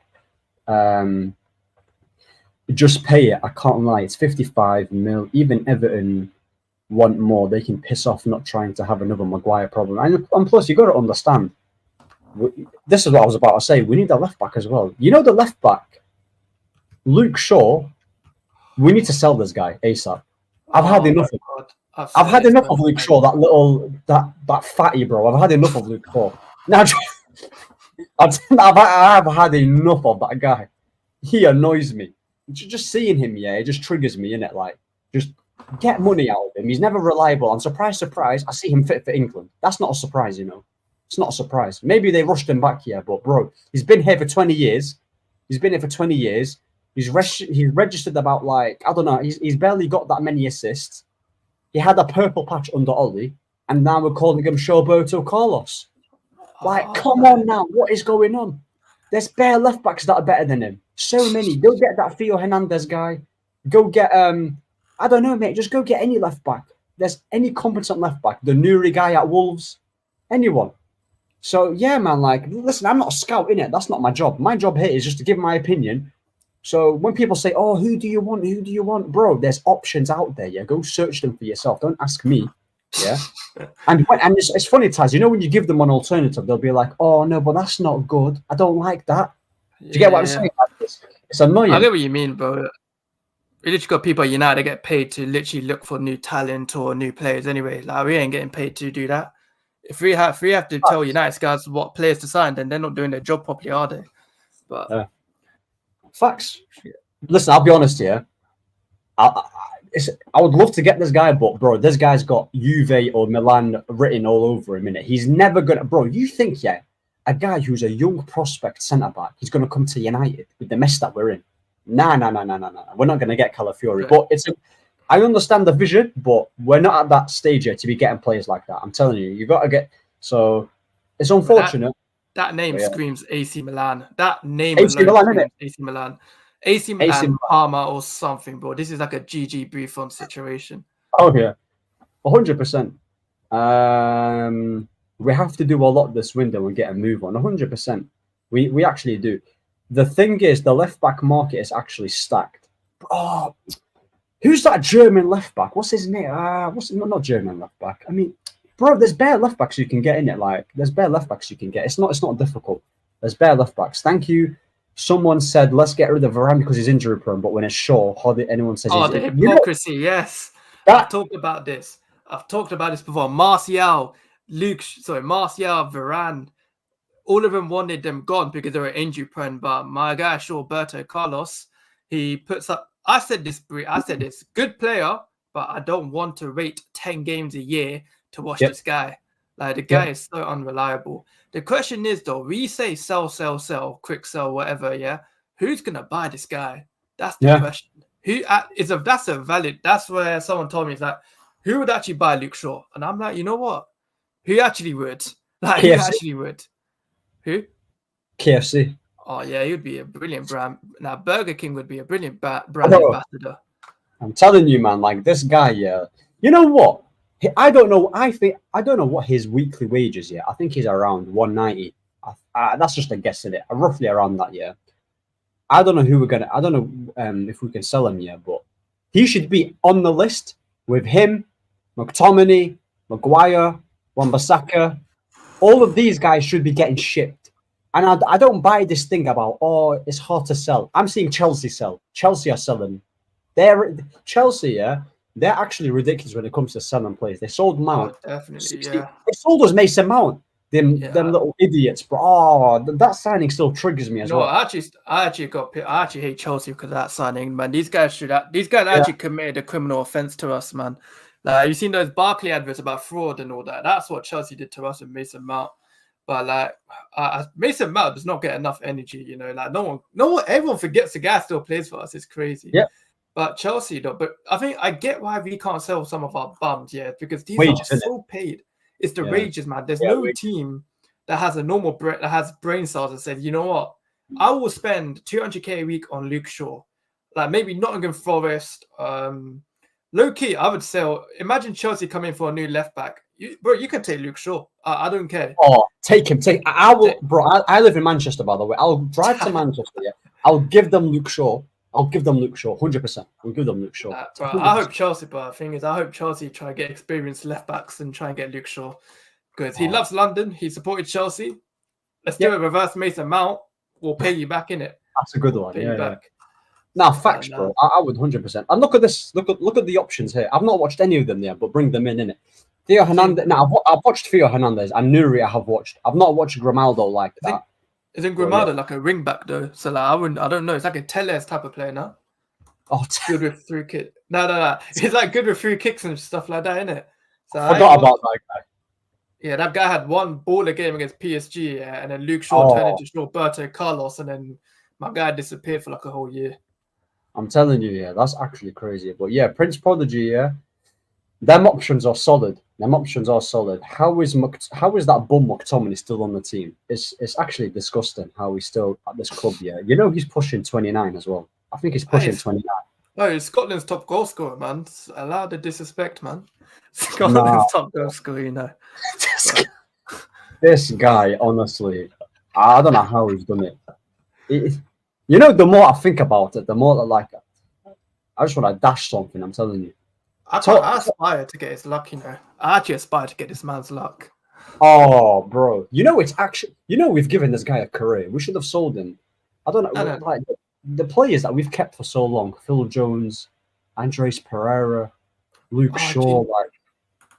Just pay it. I can't lie. It's 55 mil. Even Everton want more. They can piss off not trying to have another Maguire problem. And plus, you got to understand, this is what I was about to say. We need a left-back as well. You know the left-back, Luke Shaw, we need to sell this guy ASAP. I've had enough of it. I've had enough of Luke Shaw, that fatty, bro. I've had enough of Luke Shaw. Now, I've had enough of that guy. He annoys me. just seeing him, yeah, it just triggers me, innit? Like, just get money out of him. He's never reliable. And surprise, surprise, I see him fit for England. That's not a surprise, you know. It's not a surprise. Maybe they rushed him back here, but bro, he's been here for 20 years. He's been here for 20 years. He's registered about, like, I don't know, he's barely got that many assists. He had a purple patch under Ollie, and now we're calling him Showboto Carlos. Like, come on now, what is going on? There's bare left backs that are better than him. So many. Go get that Theo Hernandez guy. Go get I don't know, mate. Just go get any left back. There's any competent left back. The Nuri guy at Wolves. Anyone. So yeah, man, like, listen, I'm not a scout, innit? That's not my job. My job here is just to give my opinion. So when people say, oh, who do you want? Who do you want? Bro, there's options out there, yeah. Go search them for yourself. Don't ask me. Yeah. and it's funny, Taz, you know, when you give them an alternative, they'll be like, oh no, but that's not good. I don't like that. Do you get what I'm saying? It's annoying. I get what you mean, bro. We literally got people at United that get paid to literally look for new talent or new players anyway. Like, we ain't getting paid to do that. If we have to tell United guys what players to sign, then they're not doing their job properly, are they? But facts. Listen, I'll be honest here. I would love to get this guy, but bro, this guy's got Juve or Milan written all over him. He's never gonna, bro. You think, yeah, a guy who's a young prospect centre back, he's gonna come to United with the mess that we're in? Nah. We're not gonna get Calafiori. Yeah. But I understand the vision, but we're not at that stage yet to be getting players like that. I'm telling you, you got to get. So it's unfortunate. That name screams AC Milan. That name AC Milan, isn't it? AC Milan. AC Milan, Parma or something, bro. This is like a GG Buffon situation. Oh yeah, 100%. We have to do a lot this window and get a move on. 100%. We actually do. The thing is, the left back market is actually stacked. Oh, who's that German left back? What's his name? Not German left back. I mean, bro, there's bare left backs you can get in it. Like, there's bare left backs you can get. It's not difficult. There's bare left backs. Thank you. Someone said, let's get rid of Varane because he's injury prone. But when it's Shaw, hardly anyone says the hypocrisy, yes. I've talked about this. Before. Martial, Varane, all of them wanted them gone because they were injury prone. But my guy, Roberto Carlos, he puts up, I said this, good player, but I don't want to wait 10 games a year to watch this guy. Like, the guy is so unreliable. The question is, though, we say sell, quick sell, whatever, yeah? Who's going to buy this guy? That's the question. That's where someone told me, it's like, who would actually buy Luke Shaw? And I'm like, you know what? Who actually would? Like, KFC. Who actually would? Who? KFC. Oh, yeah, he would be a brilliant brand. Now, Burger King would be a brilliant brand ambassador. I'm telling you, man, like, this guy, yeah. You know what? I don't know. I don't know what his weekly wage is yet. I think he's around 190. That's just a guess, isn't it? Roughly around that, yeah. I don't know who we're gonna. I don't know if we can sell him yet, but he should be on the list with him, McTominay, Maguire, Wan-Bissaka. All of these guys should be getting shipped. And I don't buy this thing about, oh, it's hard to sell. I'm seeing Chelsea sell. Chelsea are selling. Chelsea, yeah. They're actually ridiculous when it comes to selling players. They sold Mount. Oh, definitely, yeah. They sold us Mason Mount. Them little idiots, bro. Oh, that signing still triggers me as well. I actually hate Chelsea because of that signing, man. These guys actually committed a criminal offense to us, man. Like, you've seen those Barkley adverts about fraud and all that. That's what Chelsea did to us with Mason Mount. But like, Mason Mount does not get enough energy, you know. Like, no one, everyone forgets the guy still plays for us. It's crazy. Yeah. But Chelsea, though, but I think I get why we can't sell some of our bums, because these wages, are so paid. It's the wages, man. There's no team that has a normal that has brain cells and says, you know what, I will spend 200k a week on Luke Shaw. Like, maybe Nottingham Forest. Low key, I would sell. Imagine Chelsea coming for a new left back. You can take Luke Shaw. I don't care. Oh, take him. I will, bro. I live in Manchester, by the way. I'll drive to Manchester. Yeah, I'll give them Luke Shaw. 100%. We'll give them Luke Shaw. Bro, I hope Chelsea, but the thing is, I hope Chelsea try to get experienced left backs and try and get Luke Shaw because he loves London. He supported Chelsea. Let's do a reverse Mason Mount. We'll pay you back in it. That's a good one. Yeah. Now, facts, bro. I would 100%. And look at this. Look at the options here. I've not watched any of them yet, but bring them in it. Theo Hernandez. Now, I've watched Theo Hernandez and Nuri. I have watched. I've not watched Grimaldo like that. Isn't Grimaldo like a ring back though? So like, I don't know. It's like a Telles type of player now. Oh, Good with free kick. No. He's like good with free kicks and stuff like that, isn't it? So I forgot about that guy. Yeah, that guy had one ball a game against PSG, and then Luke Shaw turned Oh, into Roberto Carlos, and then my guy disappeared for like a whole year. I'm telling you, yeah, that's actually crazy. But yeah, Prince Prodigy, yeah, them options are solid. How is that bum McTominay still on the team? It's actually disgusting how he's still at this club. Yeah, you know he's pushing 29 as well. I think he's pushing 29. Oh, he's Scotland's top goal scorer, man. Allow the disrespect, man. Scotland's Nah. top goal scorer, you know. This guy, honestly, I don't know how he's done it. You know, the more I think about it, the more I just want to dash something. I'm telling you. I aspire to get his luck, you know. I actually aspire to get this man's luck. Oh, bro. You know, we've given this guy a career. We should have sold him. I don't know. Like the players that we've kept for so long: Phil Jones, Andres Pereira, Luke Shaw.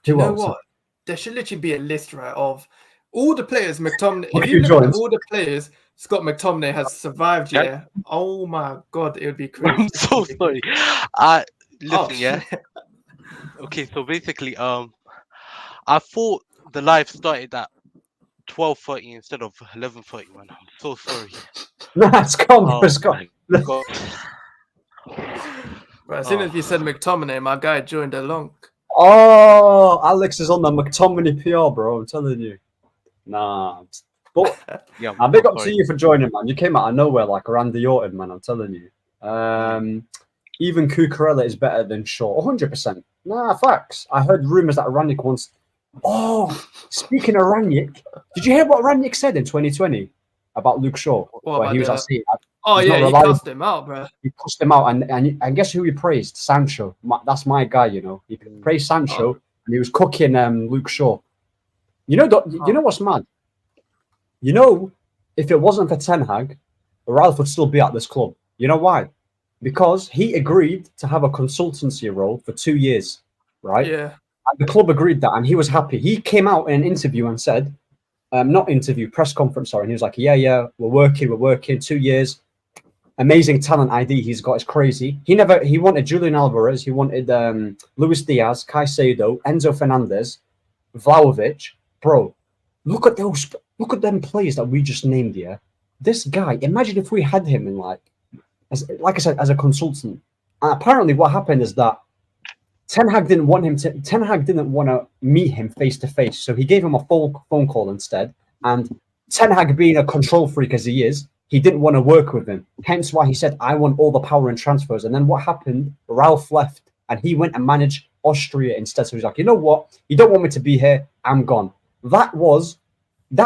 Do you know what? There should literally be a list, right, of all the players McTominay. If you look at all the players Scott McTominay has survived, yeah. Oh my god, it would be crazy. I'm so sorry. Listen, yeah. Okay, so basically, I thought the live started at 12:30 instead of 11:30. Man, I'm so sorry. It's gone. Right, as soon as you said McTominay, my guy joined along. Oh, Alex is on the McTominay PR, bro. I'm telling you. Nah, but yeah, I'm big up to you for joining, man. You came out of nowhere like Randy Orton, man. I'm telling you. Even Cucurella is better than Shaw, 100%. Nah, facts. I heard rumors that Rangnick wants. Oh, speaking of Rangnick, did you hear what Rangnick said in 2020 about Luke Shaw? Where he was at sea. Oh yeah, he cussed him out, bro. He cussed him out, and guess who he praised? Sancho. That's my guy, you know. He praised Sancho, and he was cooking Luke Shaw. You know what's mad? You know, if it wasn't for Ten Hag, Ralph would still be at this club. You know why? Because he agreed to have a consultancy role for 2 years, right? Yeah. And the club agreed that, and he was happy. He came out in an interview and said, press conference, sorry. And he was like, yeah, we're working 2 years. Amazing talent ID he's got is crazy. He wanted Julian Alvarez, he wanted Luis Diaz, Caicedo, Enzo Fernandez, Vlahovic. Bro, look at them players that we just named here. This guy, imagine if we had him in like I said, as a consultant. And apparently what happened is that Ten Hag didn't want to meet him face to face. So he gave him a phone call instead. And Ten Hag, being a control freak as he is, he didn't want to work with him. Hence why he said, I want all the power in transfers. And then what happened? Ralph left and he went and managed Austria instead. So he's like, you know what? You don't want me to be here. I'm gone. That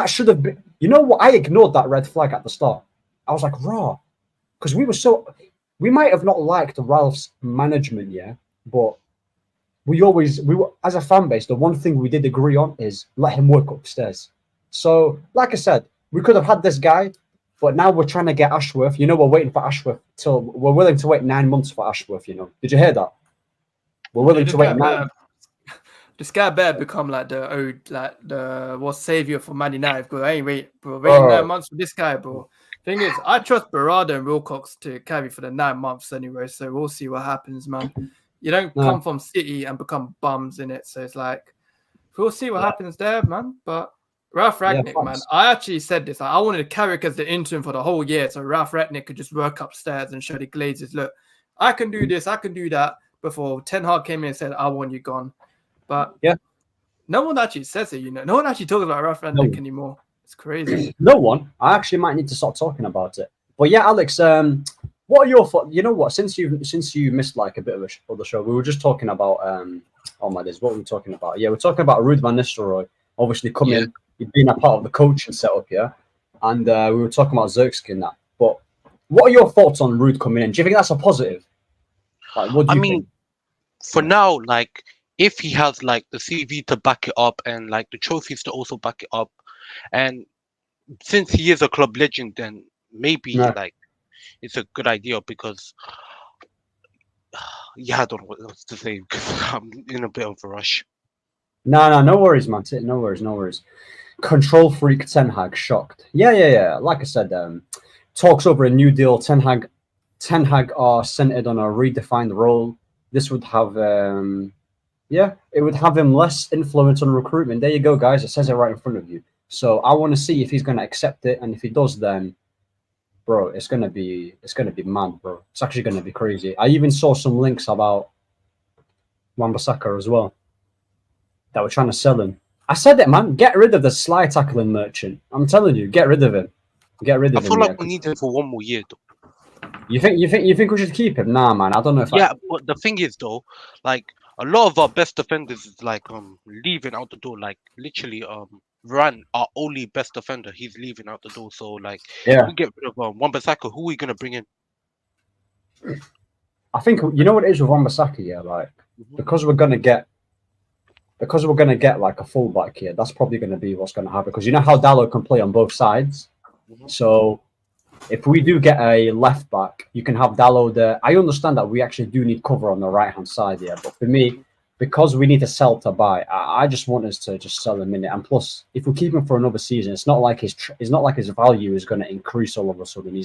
should have been, you know what? I ignored that red flag at the start. I was like, raw. Because we might have not liked Ralph's management, yeah, but we were, as a fan base, the one thing we did agree on is let him work upstairs. So, like I said, we could have had this guy, but now we're trying to get Ashworth. You know, we're waiting for Ashworth we're willing to wait 9 months for Ashworth, you know. Did you hear that? We're willing to wait 9 months. This guy better become like the savior for Man United, bro. I ain't waiting 9 months for this guy, bro. Thing is, I trust Berardo and Wilcox to carry for the 9 months anyway, so we'll see what happens, man. You don't come from City and become bums in it, so it's like, we'll see what happens there, man. But Ralph Rangnick, man, I actually said this. I wanted Carrick as the interim for the whole year, so Ralph Rangnick could just work upstairs and show the Glazers, look, I can do this, I can do that, before Ten Hag came in and said, I want you gone. But no one actually says it, you know. No one actually talks about Ralph Rangnick anymore. It's crazy. No one. I actually might need to start talking about it. But yeah, Alex, what are your thoughts? You know what? Since you missed like a bit of the show, we were just talking about oh my days, what were we talking about? Yeah, we're talking about Ruud van Nistelrooy, obviously coming, being a part of the coaching setup here, and we were talking about Zirkzee and that. But what are your thoughts on Ruud coming in? Do you think that's a positive? Like, what do you think? For now, like, if he has like the CV to back it up and like the trophies to also back it up, and since he is a club legend, then maybe like it's a good idea, because I don't know what else to say because I'm in a bit of a rush. No worries, man. No worries. Control freak Ten Hag shocked. Yeah. Like I said, talks over a new deal. Ten Hag Ten Hag are centered on a redefined role. This would have, it would have him less influence on recruitment. There you go, guys. It says it right in front of you. So I want to see if he's going to accept it, and if he does, then, bro, it's gonna be mad, bro. It's actually gonna be crazy. I even saw some links about Wan-Bissaka as well that were trying to sell him. I said it, man. Get rid of the sly tackling merchant. I'm telling you, get rid of him. Get rid I of him. feel like we need him for one more year, though. You think we should keep him? Nah, man. I don't know if. Yeah, but the thing is, though, like a lot of our best defenders is like leaving out the door. Like literally, Varane, our only best defender, he's leaving out the door. So like, if we get rid of Wan-Bissaka, who are we gonna bring in? I think you know what it is with Wan-Bissaka, yeah. Like because we're gonna get like a fullback here. That's probably gonna be what's gonna happen because you know how Dalot can play on both sides. So if we do get a left back, you can have Dalot there. I understand that we actually do need cover on the right hand side here, but for me, because we need to sell to buy, I just want us to just sell him in it. And plus, if we keep him for another season, it's not like his value is going to increase all of a sudden.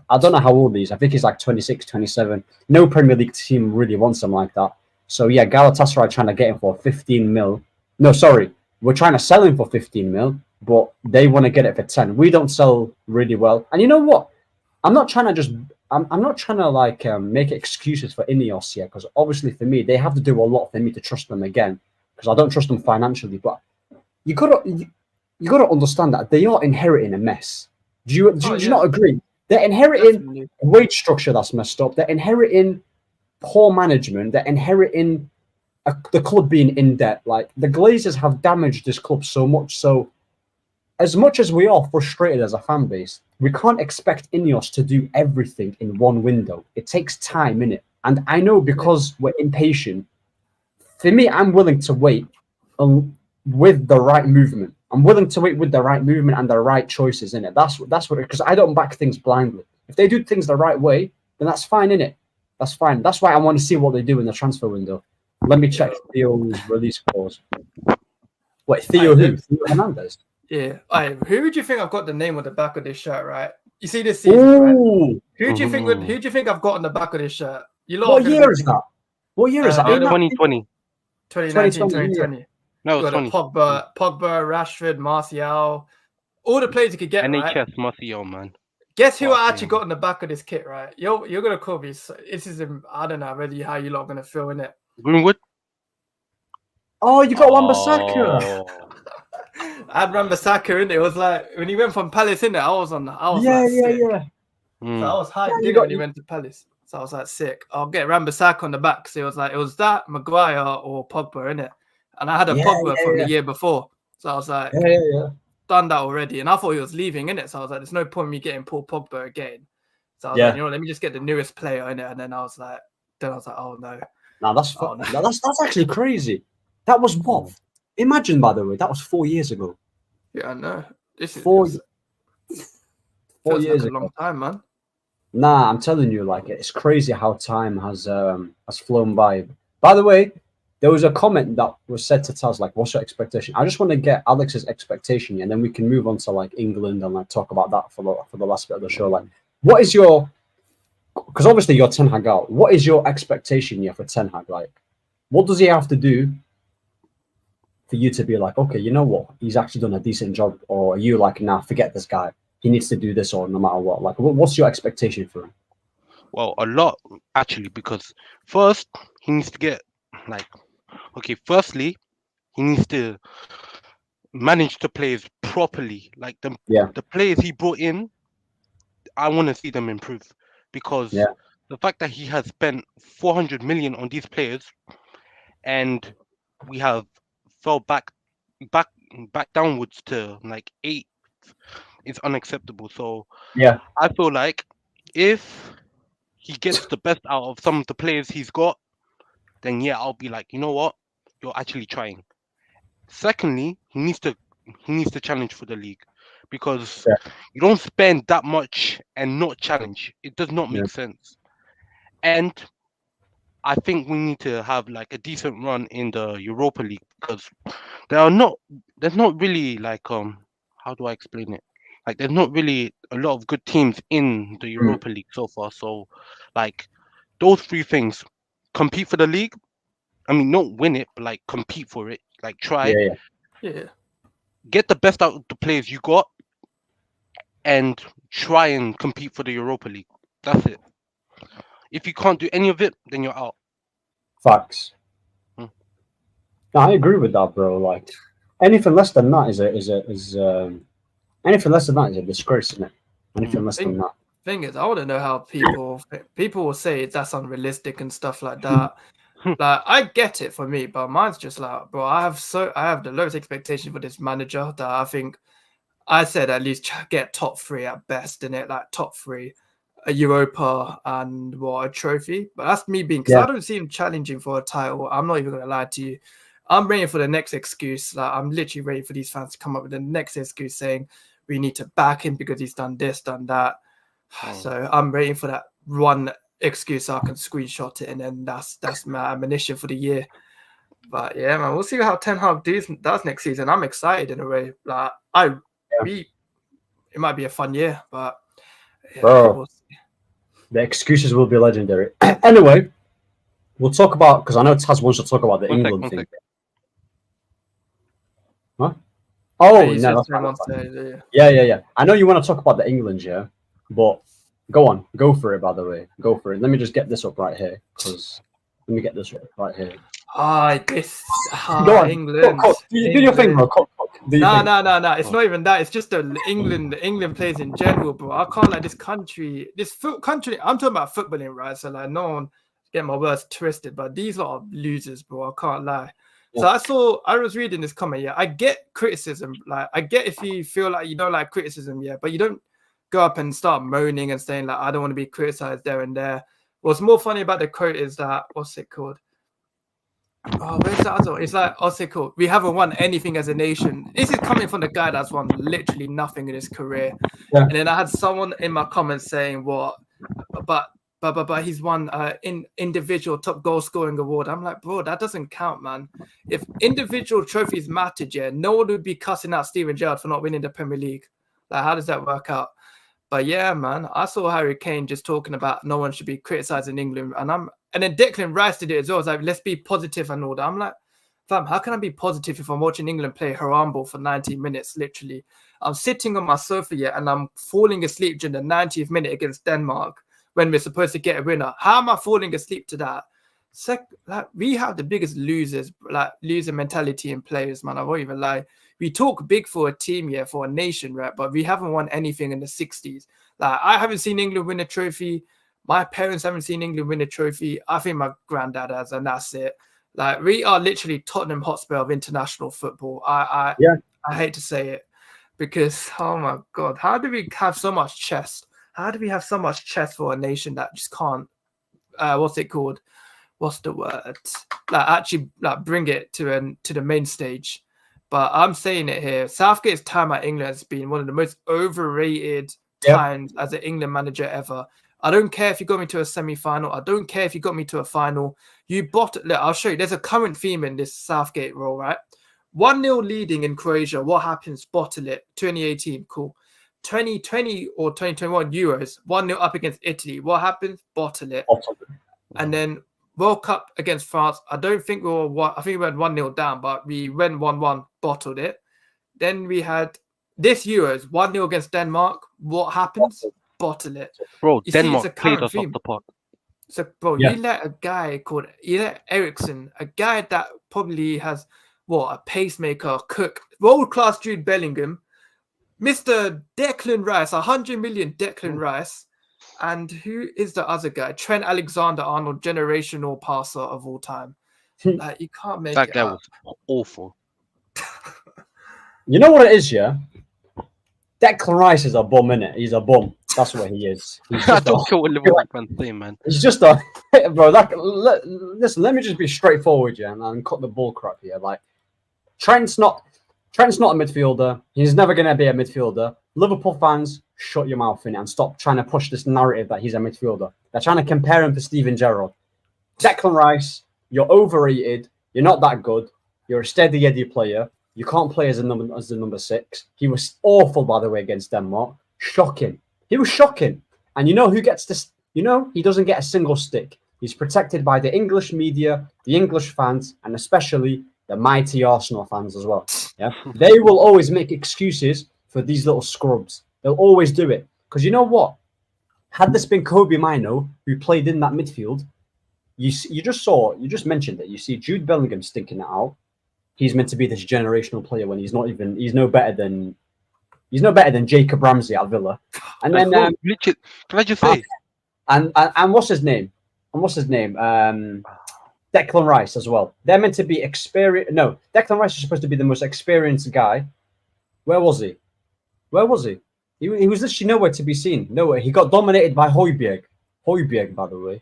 I don't know how old he is. I think he's like 26, 27. No Premier League team really wants him like that. So yeah, Galatasaray trying to get him for 15 mil. No, sorry, we're trying to sell him for 15 mil. But they want to get it for 10. We don't sell really well. And you know what? I'm not trying to like make excuses for Ineos here, because obviously for me, they have to do a lot for me to trust them again, because I don't trust them financially. But you gotta understand that they are inheriting a mess. Do you not agree? They're inheriting a wage structure that's messed up. They're inheriting poor management. They're inheriting the club being in debt. Like the Glazers have damaged this club so much. So as much as we are frustrated as a fan base, we can't expect Ineos to do everything in one window. It takes time, innit? And I know because we're impatient, for me, I'm willing to wait with the right movement. I'm willing to wait with the right movement and the right choices, innit? That's what, because I don't back things blindly. If they do things the right way, then that's fine, innit? That's fine. That's why I want to see what they do in the transfer window. Let me check Theo's release clause. Wait, Theo who? Theo Hernandez? Yeah. Who would you think I've got the name on the back of this shirt, right? You see this season, right? Who do you think I've got on the back of this shirt? What year is that? What year is that? 2020. 2019, 2020. No, you got 20. Pogba, Rashford, Martial, all the players you could get, NHS right? Martial, man. Guess who I actually got on the back of this kit, right? You're gonna call me. This is I don't know really how you lot are gonna feel in it. Greenwood. Oh, you got Wan-Bissaka. I had Wan-Bissaka in it. It was like when he went from Palace in it. I was sick. So I was hyped when he went to Palace. So I was like, sick. I'll get Wan-Bissaka on the back. So it was that Maguire or Pogba in it. And I had a Pogba from the year before. So I was like, done that already. And I thought he was leaving in it. So I was like, there's no point in me getting Paul Pogba again. So I was like, let me just get the newest player in it. And then I was like, oh no. Now that's actually crazy. That was what? Imagine, by the way, that was 4 years ago. Yeah, I know. This is 4 years like ago. A long time, man. Nah, I'm telling you, like it's crazy how time has flown by. By the way, there was a comment that was said to Taz, like, what's your expectation? I just want to get Alex's expectation, and then we can move on to like England and like talk about that for the last bit of the show. Like, what is your? Because obviously you're Ten Hag out. What is your expectation here for Ten Hag? Like, what does he have to do for you to be like, okay, you know what, he's actually done a decent job, or are you like, nah, forget this guy, he needs to do this, or no matter what? Like, what's your expectation for him? Well, a lot actually, because first he needs to get firstly he needs to manage the players properly. Like the players he brought in, I want to see them improve, because the fact that he has spent 400 million on these players and we have fell back downwards to like 8th is unacceptable. So I feel like if he gets the best out of some of the players he's got, then I'll be like, you know what, you're actually trying. Secondly, he needs to challenge for the league, because you don't spend that much and not challenge. It does not make sense. And I think we need to have like a decent run in the Europa League, because there's not really like how do I explain it? Like, there's not really a lot of good teams in the Europa League so far. So, like, those three things: compete for the league. I mean, not win it, but like compete for it. Like, try, Yeah, Yeah. get the best out of the players you got, and try and compete for the Europa League. That's it. If you can't do any of it, then you're out. facts. Hmm. No, I agree with that, bro. Like anything less than that is anything less than that is a disgrace, isn't it? Anything less than that. Thing is, I want to know how people will say that's unrealistic and stuff like that. Like, I get it for me, but mine's just like, bro, I have the lowest expectation for this manager that I think I said at least get top three at best in it, like top three, a Europa and a trophy. But that's me being, because I don't see him challenging for a title. I'm not even gonna lie to you. I'm waiting for the next excuse. Like, I'm literally waiting for these fans to come up with the next excuse saying we need to back him because he's done this, done that. So I'm waiting for that one excuse so I can screenshot it, and then that's my ammunition for the year. But yeah, man, we'll see how Ten Hag does next season. I'm excited in a way. Like it might be a fun year, but yeah, bro, the excuses will be legendary. Anyway, we'll talk about, because I know Taz wants to talk about the England thing. Huh? Oh, no, that's fine. Yeah. I know you want to talk about the England, yeah, but go for it. By the way, go for it. Let me just get this up right here, because let me get this up right here. Go on, England. Do your thing, bro. No. It's not even that. It's just the England players in general, bro. I can't like this country. I'm talking about footballing, right? So like, no one get my words twisted, but these lot are losers, bro. I can't lie. Yeah. So I was reading this comment. Yeah, I get criticism. Like, I get if you feel like you don't like criticism, yeah, but you don't go up and start moaning and saying like, I don't want to be criticized there and there. What's more funny about the quote is that, what's it called? Oh, where's that other? It's like, what's it called? We haven't won anything as a nation. This is coming from the guy that's won literally nothing in his career. Yeah. And then I had someone in my comments saying, "What? But he's won individual top goal scoring award." I'm like, bro, that doesn't count, man. If individual trophies mattered, yeah, no one would be cussing out Steven Gerrard for not winning the Premier League. Like, how does that work out? But yeah, man, I saw Harry Kane just talking about no one should be criticizing England, and then Declan Rice did it as well. It's like, let's be positive and all that. I'm like, fam, how can I be positive if I'm watching England play Harambe for 90 minutes, literally? I'm sitting on my sofa yet, and I'm falling asleep during the 90th minute against Denmark when we're supposed to get a winner. How am I falling asleep to that? Like, we have the biggest loser mentality in players, man. I won't even lie. We talk big for a team, yeah, for a nation, right? But we haven't won anything in the 60s. Like, I haven't seen England win a trophy. My parents haven't seen England win a trophy. I think my granddad has, and that's it. Like, we are literally Tottenham Hotspur of international football. I hate to say it, because, oh my God, how do we have so much chest? How do we have so much chest for a nation that just can't, what's it called? What's the word? Like, actually, like, bring it to the main stage. But I'm saying it here. Southgate's time at England has been one of the most overrated times as an England manager ever. I don't care if you got me to a semi-final. I don't care if you got me to a final. Look, I'll show you. There's a current theme in this Southgate role, right? 1-0 leading in Croatia. What happens? Bottle it. 2018, cool. 2020 or 2021 Euros, 1-0 up against Italy. What happens? Bottle it. And then World Cup against France. I think we went 1-0 down, but we went 1-1, bottled it. Then we had this Euros, 1-0 against Denmark. What happens? Bottle it. Bro, Denmark played us off the pot. So, bro, you let a guy called Eriksen, a guy that probably has, a pacemaker, cook, world-class Jude Bellingham, Mr. Declan Rice, 100 million Declan Rice, and who is the other guy? Trent Alexander-Arnold, generational passer of all time. Like, you can't make that guy was awful. You know what it is, yeah? Declan Rice is a bum, innit? He's a bum. That's what he is. I don't care what Liverpool fans say, man. He's just a bro. Listen, let me just be straightforward, yeah, and cut the bull crap here. Like, Trent's not a midfielder. He's never going to be a midfielder. Liverpool fans, shut your mouth in it and stop trying to push this narrative that he's a midfielder. They're trying to compare him to Steven Gerrard. Declan Rice, you're overrated. You're not that good. You're a steady Eddie player. You can't play as the number 6. He was awful, by the way, against Denmark. Shocking. He was shocking. And you know who gets this? You know, he doesn't get a single stick. He's protected by the English media, the English fans, and especially the mighty Arsenal fans as well. Yeah, they will always make excuses for these little scrubs. They'll always do it. Because you know what? Had this been Kobe Mino, who played in that midfield, you just mentioned it. You see Jude Bellingham stinking it out. He's meant to be this generational player when he's no better than Jacob Ramsey at Villa. And then can I just say, and what's his name? Declan Rice as well. They're meant to be experienced. No, Declan Rice is supposed to be the most experienced guy. Where was he? He was literally nowhere to be seen. Nowhere. He got dominated by Højbjerg. Højbjerg, by the way.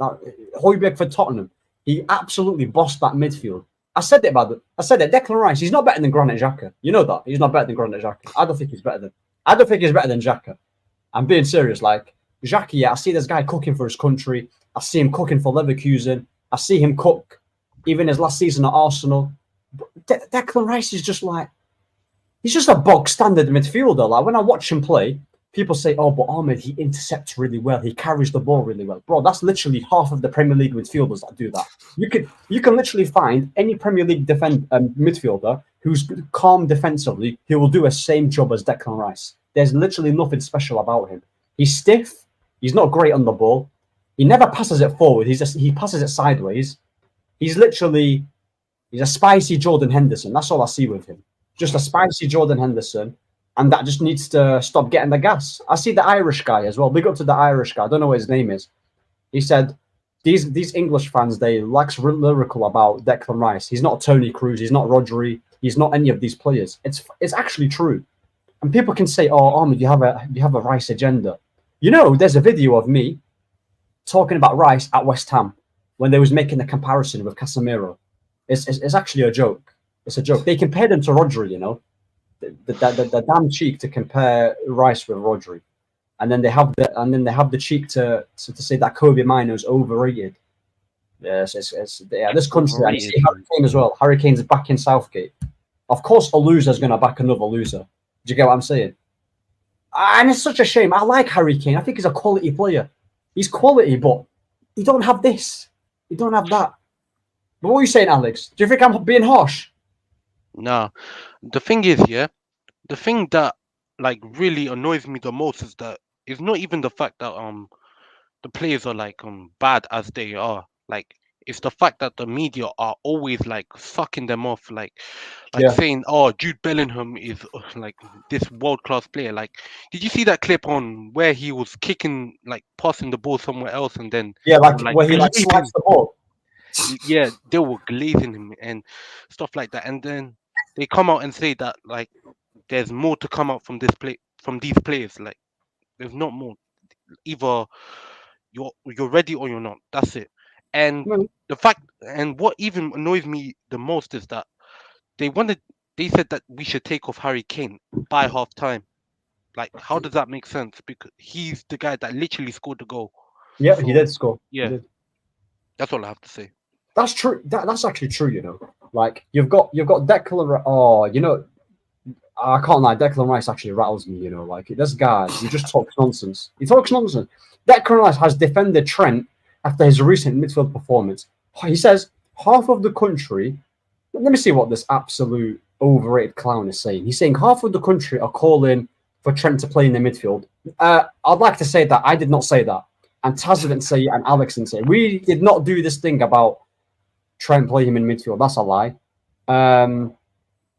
Now, Højbjerg for Tottenham. He absolutely bossed that midfield. I said it. Declan Rice. He's not better than Granit Xhaka. You know that. He's not better than Granit Xhaka. I don't think he's better than Xhaka. I'm being serious. Like Xhaka, yeah, I see this guy cooking for his country. I see him cooking for Leverkusen. I see him cook even his last season at Arsenal. Declan Rice is just like, he's just a bog standard midfielder. Like when I watch him play, people say, "Oh, but Ahmed, he intercepts really well. He carries the ball really well." Bro, that's literally half of the Premier League midfielders that do that. You can literally find any Premier League midfielder who's calm defensively who will do the same job as Declan Rice. There's literally nothing special about him. He's stiff. He's not great on the ball. He never passes it forward. He passes it sideways. He's a spicy Jordan Henderson. That's all I see with him. Just a spicy Jordan Henderson. And that just needs to stop getting the gas. I see the Irish guy as well. Big up to the Irish guy. I don't know what his name is. He said, these English fans, they wax lyrical about Declan Rice. He's not Tony Cruz. He's not Rodri. He's not any of these players. It's actually true. And people can say, "Oh, Ahmed, you have a Rice agenda." You know, there's a video of me talking about Rice at West Ham when they was making the comparison with Casemiro. It's actually a joke. It's a joke. They compared him to Rodri, you know. The damn cheek to compare Rice with Rodri, and then they have the cheek to say that Kobe Mino is overrated. Yes, this country. And you see Harry Kane as well. Harry Kane's back in Southgate. Of course, a loser's going to back another loser. Do you get what I'm saying? And it's such a shame. I like Harry Kane. I think he's a quality player. He's quality, but he don't have this. He don't have that. But what are you saying, Alex? Do you think I'm being harsh? No, the thing is, the thing that like really annoys me the most is that it's not even the fact that the players are like bad as they are. Like it's the fact that the media are always like sucking them off, like saying, "Oh, Jude Bellingham is like this world-class player." Like, did you see that clip on where he was kicking, like passing the ball somewhere else, and then where he slaps the ball? Yeah, they were glazing him and stuff like that, and then they come out and say that like there's more to come out from these players. Like there's not more. Either you're ready or you're not. That's it. And the fact, and what even annoys me the most is that they said that we should take off Harry Kane by half time. Like, how does that make sense? Because he's the guy that literally scored the goal. Yeah, he did score. Yeah, that's all I have to say. That's true. That's actually true. You know, like you've got Declan. Oh, you know, I can't lie. Declan Rice actually rattles me. You know, like this guy, he just talks nonsense. He talks nonsense. Declan Rice has defended Trent after his recent midfield performance. He says half of the country. Let me see what this absolute overrated clown is saying. He's saying half of the country are calling for Trent to play in the midfield. I'd like to say that I did not say that, and Taz didn't say it, and Alex didn't say it. We did not do this thing about Trent playing him in midfield. That's a lie. And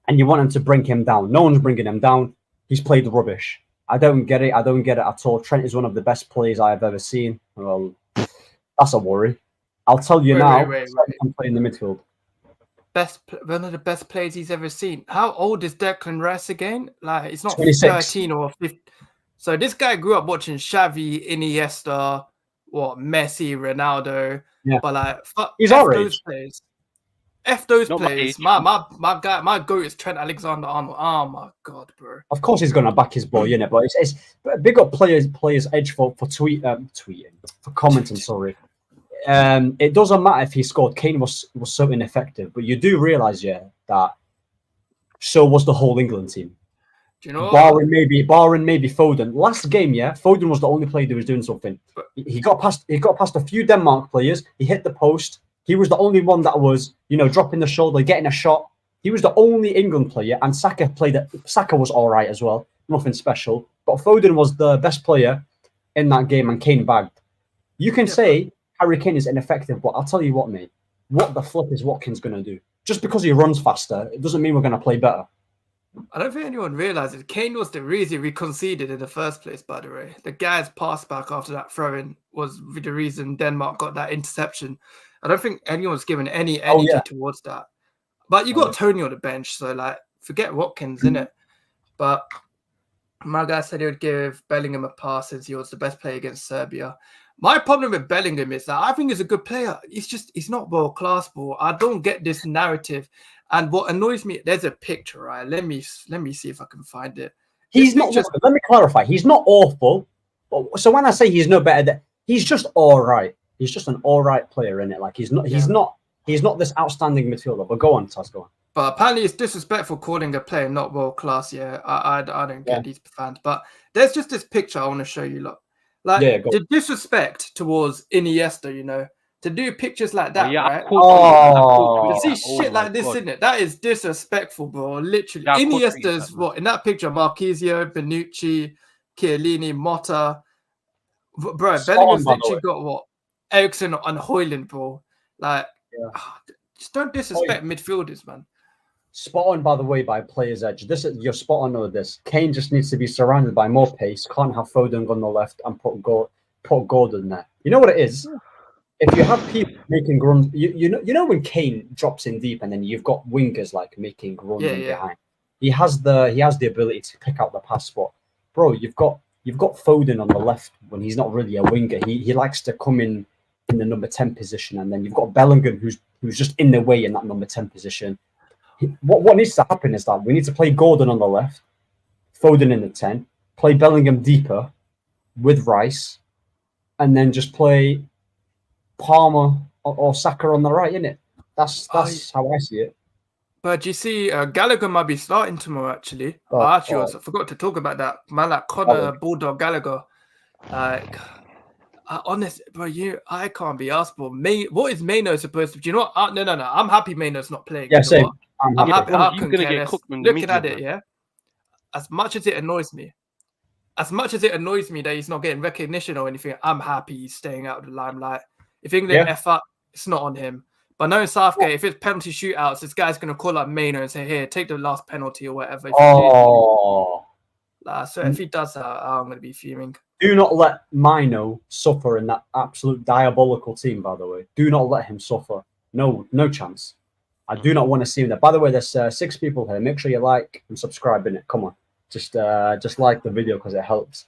you want him to bring him down. No one's bringing him down. He's played rubbish. I don't get it. I don't get it at all. Trent is one of the best players I have ever seen. Well, that's a worry. I'll tell you now. I'm playing the midfield. One of the best players he's ever seen. How old is Declan Rice again? Like, it's not 26. 13 or 15. So this guy grew up watching Xavi, Iniesta, Messi, Ronaldo. Yeah. But like, he's F our those age. players. F those Not players. my My goat is Trent Alexander-Arnold. Oh my god, bro. Of course he's gonna back his boy, you know, but it's big up players edge for tweeting, for commenting, sorry. It doesn't matter if he scored. Kane was so ineffective, but you do realise, that so was the whole England team. Do you know? Barring maybe Foden. Last game, yeah, Foden was the only player who was doing something. He got past a few Denmark players. He hit the post. He was the only one that was, dropping the shoulder, getting a shot. He was the only England player, and Saka played it. Saka was all right as well, nothing special. But Foden was the best player in that game, and Kane bagged. You can say Harry Kane is ineffective, but I'll tell you what, mate. What the flip is Watkins going to do? Just because he runs faster, it doesn't mean we're going to play better. I don't think anyone realizes Kane was the reason we conceded in the first place, by the way. The guy's pass back after that throw-in was the reason Denmark got that interception. I don't think anyone's given any energy towards that. But you got Tony on the bench, so like forget Watkins, innit? But my guy said he would give Bellingham a pass since he was the best player against Serbia. My problem with Bellingham is that I think he's a good player. He's not world class, bro. I don't get this narrative. And what annoys me, there's a picture, right? Let me see if I can find it. He's not. Let me clarify. He's not awful. So when I say he's no better, he's just all right. He's just an all right player in it. Like he's not. He's not this outstanding midfielder. But go on, Taz, go on. But apparently it's disrespectful calling a player not world class. Yeah, I don't get these fans. But there's just this picture I want to show you. Look, like the disrespect towards Iniesta, to do pictures like that, right? To see shit like this, isn't it? That is disrespectful, bro. Literally. Iniesta's what in that picture, Marquisio, Bonucci, Chiellini, Motta. Bro, Bellingham's literally got what? Ericsson and Højlund, bro. Like, just don't disrespect midfielders, man. Spot on, by the way, by Player's Edge. You're spot on with this. Kane just needs to be surrounded by more pace. Can't have Foden on the left and put Gordon there. You know what it is? If you have people making runs, you know when Kane drops in deep and then you've got wingers like making runs behind. He has the ability to pick out the pass spot, bro. You've got Foden on the left when he's not really a winger. He likes to come in the number 10 position, and then you've got Bellingham who's just in the way in that number 10 position. What needs to happen is that we need to play Gordon on the left, Foden in the 10, play Bellingham deeper with Rice, and then just play Palmer or Saka on the right, innit? That's how I see it. But you see, Gallagher might be starting tomorrow, actually. I forgot to talk about that. Man, like Conor Bulldog Gallagher. Like, honestly, bro, I can't be asked for. What is Maino supposed to do? You know what? No. I'm happy Maino's not playing. Yeah, same. I'm happy. You're going to get cooked in the looking at it, yeah? As much as it annoys me that he's not getting recognition or anything, I'm happy he's staying out of the limelight. If England F up, it's not on him. But knowing Southgate, if it's penalty shootouts, this guy's going to call up Maino and say, here, take the last penalty or whatever. So if he does that, I'm going to be fuming. Do not let Maino suffer in that absolute diabolical team, by the way. Do not let him suffer. No chance. I do not want to see him there. By the way, there's 6 people here. Make sure you like and subscribe in it. Come on. Just like the video because it helps.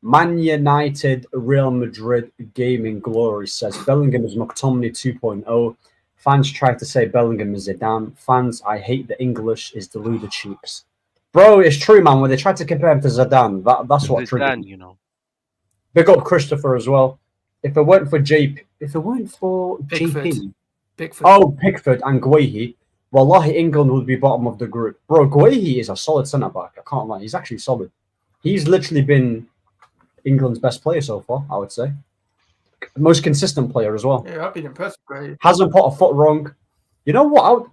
Man United, Real Madrid Gaming Glory says Bellingham is McTominay 2.0. Fans try to say Bellingham is Zidane. Fans, I hate the English is deluded sheeps. Bro, it's true, man. When they try to compare him to Zidane, that's what triggered. Big up Christopher as well. If it weren't for JP, Pickford and Guehi, wallahi, England would be bottom of the group. Bro, Guehi is a solid centre back. I can't lie. He's actually solid. He's literally been England's best player so far, I would say. Most consistent player as well. Yeah, I've been impressed. Great. Hasn't put a foot wrong. You know what?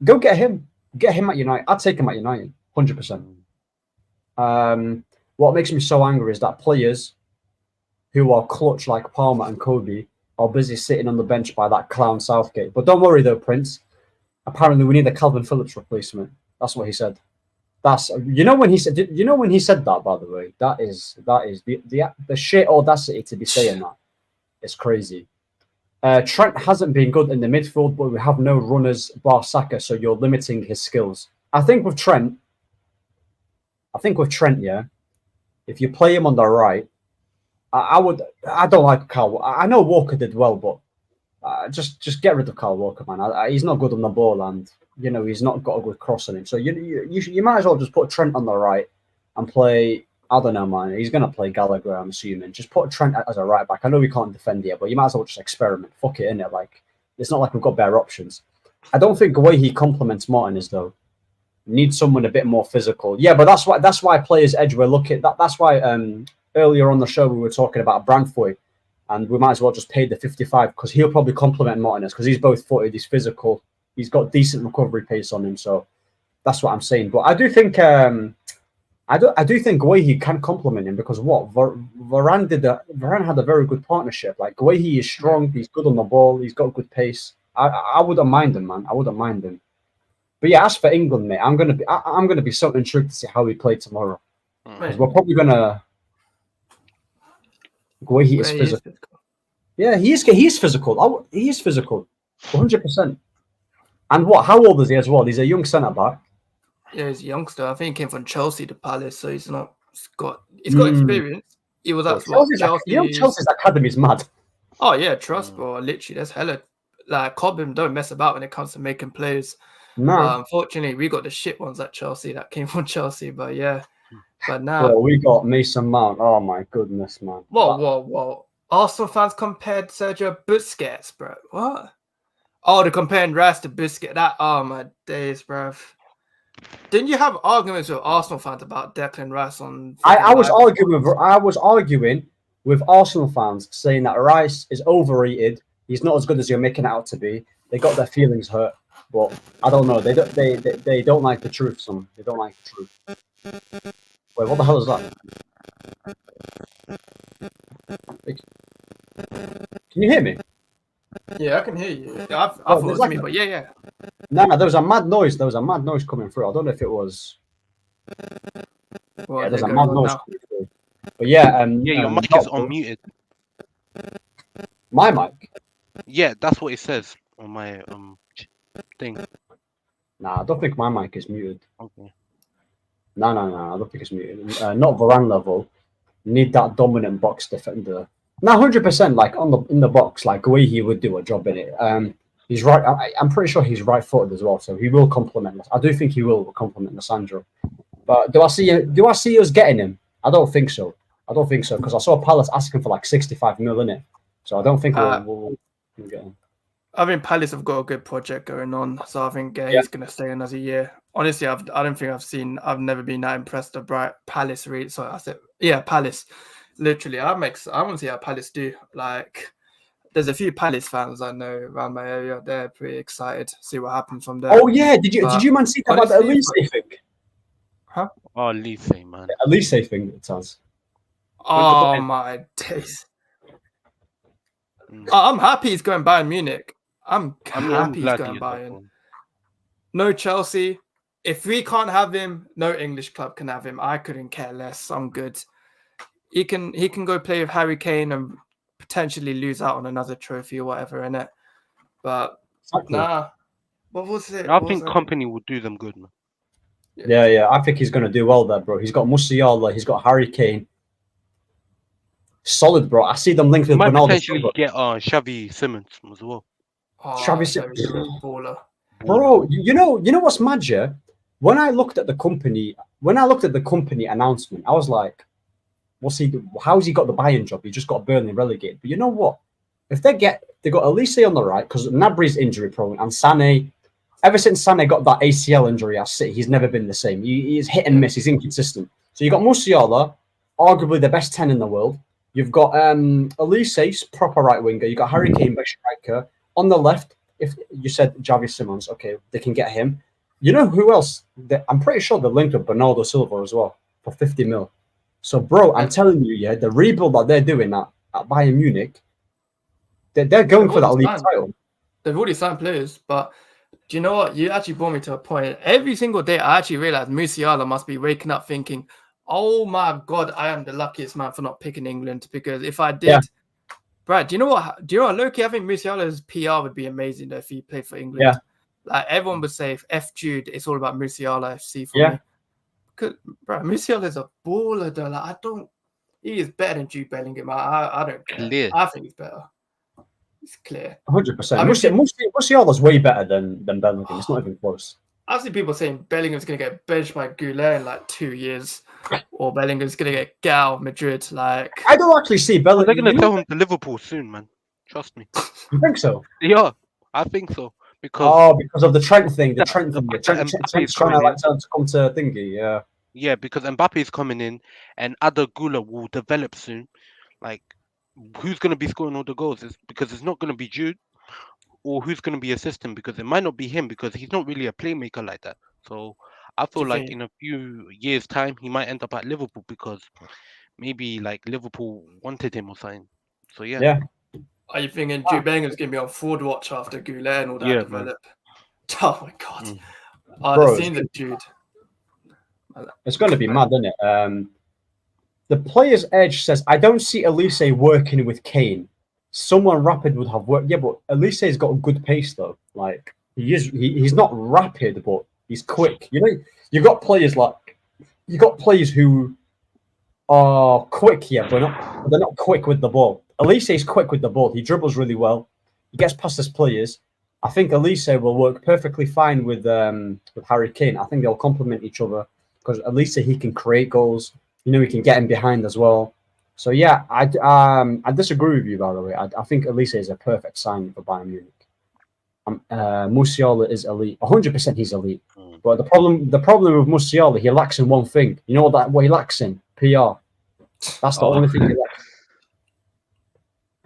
Go get him. Get him at United. I'd take him at United, 100%. What makes me so angry is that players who are clutch like Palmer and Kobe are busy sitting on the bench by that clown Southgate. But don't worry though, Prince. Apparently, we need a Calvin Phillips replacement. That's what he said. When he said that, by the way, that is the sheer audacity to be saying that. It's crazy. Trent hasn't been good in the midfield, but we have no runners bar Saka, so you're limiting his skills. I think with Trent, yeah, if you play him on the right, I don't like Kyle. I know Walker did well, but just get rid of Kyle Walker, man. He's not good on the ball, and he's not got a good cross on him. So you might as well just put Trent on the right and play. I don't know, man. He's gonna play Gallagher, I'm assuming. Just put Trent as a right back. I know we can't defend here, but you might as well just experiment. Fuck it, innit? Like it's not like we've got better options. I don't think the way he complements Martinez though. Needs someone a bit more physical. Yeah, but that's why players edge we're looking that. That's why earlier on the show we were talking about Brandfoy, and we might as well just pay the 55 because he'll probably complement Martinez because he's both footed, he's physical, he's got decent recovery pace on him. So that's what I'm saying. But I do think I do think Guehi can complement him because Varane had a very good partnership. Like Guehi is strong, he's good on the ball, he's got good pace. I wouldn't mind him, man. I wouldn't mind him. But yeah, as for England, mate, I'm gonna be so intrigued to see how we play tomorrow. Because we're probably gonna Guehi is physical. Yeah, he is physical. He is physical, 100%. And what? How old is he as well? He's a young centre back. Yeah, he's a youngster. I think he came from Chelsea to Palace, so he's got experience. He was at Chelsea's academy is mad. Oh yeah, trust, bro. Literally, that's hella. Like Cobham don't mess about when it comes to making players. No, unfortunately, we got the shit ones at Chelsea that came from Chelsea. But yeah, but now we got Mason Mount. Oh my goodness, man! Whoa! Arsenal fans compared Sergio Busquets, bro. What? Oh, they're comparing Rice to Busquets. My days, bro. Didn't you have arguments with Arsenal fans about Declan Rice on? I was arguing with Arsenal fans saying that Rice is overrated. He's not as good as you're making it out to be. They got their feelings hurt, but I don't know. They don't like the truth. They don't like the truth. Wait, what the hell is that? Can you hear me? Yeah, I can hear you. I thought it was me, but yeah. No, there was a mad noise. There was a mad noise coming through. I don't know if it was. There's a mad noise coming through. But yeah, your mic is unmuted. My mic. Yeah, that's what it says on my thing. Nah, I don't think my mic is muted. Okay. No, I don't think it's muted. Not Varane level. Need that dominant box defender. Now, 100%, like in the box, like Guehi would do a job in it. He's right. I'm pretty sure he's right-footed as well, so he will complement us. I do think he will complement Lissandro. But do I see us getting him? I don't think so. Because I saw Palace asking for like 65 mil in it. So I don't think we'll get him. I think Palace have got a good project going on, so I think he's going to stay another year. Honestly, I've never been that impressed with Palace. Really, so I said, yeah, Palace. Literally, I want to see how Palace do. Like, there's a few Palace fans I know around my area. They're pretty excited to see what happens from there. Oh yeah, did you man see about the Elise thing? Huh? Oh, Elise, man. The Elise thing, it sounds. Oh my days. I'm happy he's going Bayern Munich. I'm happy he's going Bayern. No Chelsea. If we can't have him, no English club can have him. I couldn't care less. I'm good. He can go play with Harry Kane and potentially lose out on another trophy or whatever, innit? But nah. What was it? I think Company will do them good, man. Yeah. I think he's going to do well there, bro. He's got Musiala. He's got Harry Kane. Solid, bro. I see them linked with Ronaldo. Potentially get Xavi Simons as well. Xavi Simons, baller. Bro. You know what's mad, yeah? When I looked at the company announcement, I was like, how's he got the Bayern job? He just got Burnley relegated. But you know what? If they got Elise on the right, because Gnabry's injury prone, and Sané, ever since Sané got that ACL injury at City, he's never been the same. He's hit and miss. He's inconsistent. So you got Musiala, arguably the best 10 in the world. You've got Elise, proper right winger. You got Harry Kane, best striker. On the left, if you said Xavi Simons, okay, they can get him. You know who else? I'm pretty sure they're linked with Bernardo Silva as well for 50 mil. So, bro, I'm telling you, yeah, the rebuild that they're doing at Bayern Munich, they're going for that league title. They've already signed players, but do you know what? You actually brought me to a point. Every single day, I actually realized Musiala must be waking up thinking, oh my God, I am the luckiest man for not picking England, because if I did, Brad, do you know what, Loki? I think Musiala's PR would be amazing though if he played for England. Yeah. Like everyone would say, F Jude, it's all about Musiala FC for me. Because, bro, Musiala is a baller though. Like, he is better than Jude Bellingham. I don't care. Clear. I think he's better. It's clear. 100%. Musiala's way better than Bellingham. It's not even close. I've seen people saying Bellingham's going to get benched by Goulet in like 2 years, or Bellingham's going to get out of Madrid. Like, I don't actually see Bellingham. They're going to tell him to Liverpool soon, man. Trust me. You think so? Yeah, I think so. because of the Trent thing. The Trent thing. Trent's trying to like to come to thingy. Yeah. Yeah, because Mbappe is coming in, and Ada Gula will develop soon. Like, who's going to be scoring all the goals? Because it's not going to be Jude, or who's going to be assisting, because it might not be him, because he's not really a playmaker like that. So I feel like in a few years' time, he might end up at Liverpool, because maybe like Liverpool wanted him or something. So yeah. Yeah. Are you thinking Jude Bellingham's going to be on forward watch after Goulet and all that develop? Oh my god! The scenes of Jude. It's going to be mad, isn't it? The Player's Edge says, I don't see Elise working with Kane. Someone rapid would have worked. Yeah, but Elise's got a good pace, though. Like, he's not rapid, but he's quick. You know, you've got players who are quick, yeah, but they're not quick with the ball. Elise is quick with the ball. He dribbles really well. He gets past his players. I think Elise will work perfectly fine with Harry Kane. I think they'll complement each other. Because at least he can create goals, you know, he can get him behind as well. So yeah, I disagree with you, by the way. I think Elise is a perfect signing for Bayern Munich. Musiala is elite, 100%. He's elite. But the problem with Musiala, he lacks in one thing. You know what he lacks in? PR. That's the only thing he lacks.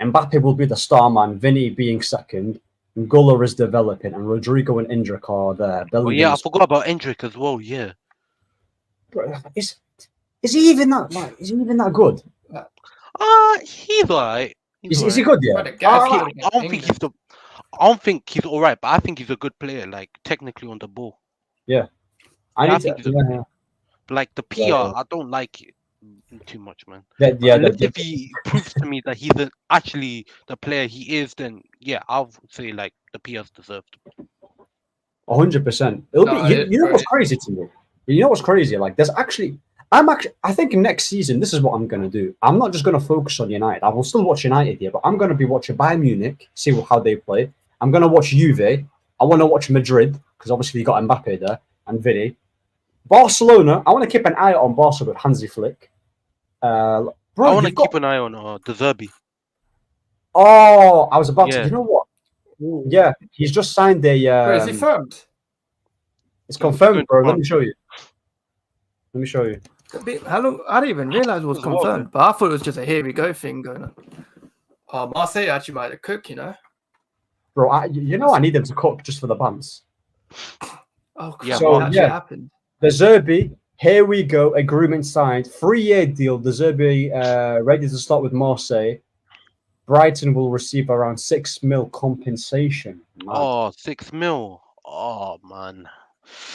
Mbappe will be the star man. Vinny being second. And Guller is developing, and Rodrigo and Endrick are there. Oh yeah, I forgot about Endrick as well. Yeah. Bro, is he even that? Like, is he even that good? He's alright. Is he good? Yeah. I don't think he's alright, but I think he's a good player. Like technically on the ball. Yeah. But like the PR, I don't like it too much, man. If he proves to me that he's actually the player he is, then yeah, I'll say like the PR's deserved. 100%. You know what's crazy to me? You know what's crazy? Like, I think next season, this is what I'm going to do. I'm not just going to focus on United. I will still watch United here, but I'm going to be watching Bayern Munich, see how they play. I'm going to watch Juve. I want to watch Madrid, because obviously you got Mbappe there and Vini. Barcelona, I want to keep an eye on Barca with Hansi Flick. I want to keep an eye on Zirkzee. Oh, I was about to. You know what? Yeah, he's just signed a. Is he firmed? It's confirmed, bro. Let me show you. How long? I didn't even realize it was confirmed, but I thought it was just a here we go thing going on. Oh, Marseille actually might have cook, you know. Bro, I need them to cook just for the bands. Oh, yeah. So happened. The Zirkzee, here we go. Agreement signed. 3-year deal. The Zirkzee ready to start with Marseille. Brighton will receive around 6 mil compensation. Man. Oh, 6 mil. Oh man.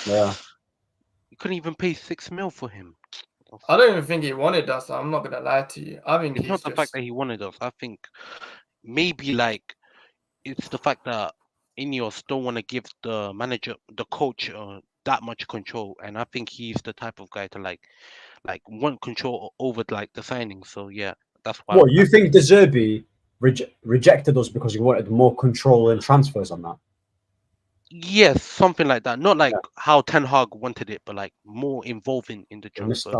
Yeah. You couldn't even pay 6 mil for him. I don't even think he wanted us. I'm not gonna lie to you. I think it's not the fact that he wanted us. I think maybe like it's the fact that Ineos don't want to give the manager, the coach, that much control, and I think he's the type of guy to like want control over like the signings. So yeah, that's why. What you think? The Zirkzee rejected us because he wanted more control and transfers on that? Yes, something like that. Not like how Ten Hag wanted it, but like more involving in the transfer.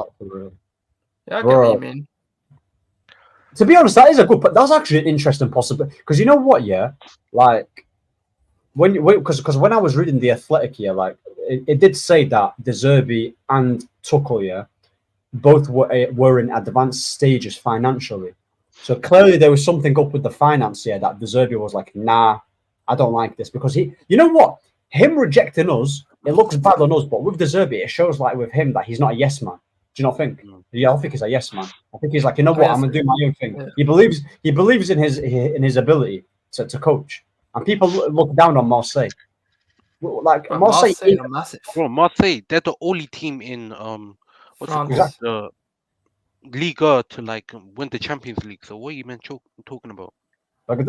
Yeah, I get what you mean. To be honest, that is that's actually an interesting possibility. Because you know what, yeah, like because when I was reading the Athletic, yeah, like it did say that De Zerbi and Tuchel, yeah, both were in advanced stages financially. So clearly there was something up with the finance, yeah, that De Zerbi was like, nah, I don't like this, because you know what, him rejecting us, it looks bad on us, but with De Zerbi, it shows like with him that he's not a yes man. Do you not think? Yeah, I don't think he's a yes man. I think he's like, you know what, I'm gonna do my own thing. Yeah. He believes in his ability to coach, and people look down on Marseille. Like Marseille are massive. Bro, Marseille, they're the only team in the Liga to like win the Champions League. So what are you talking about? Like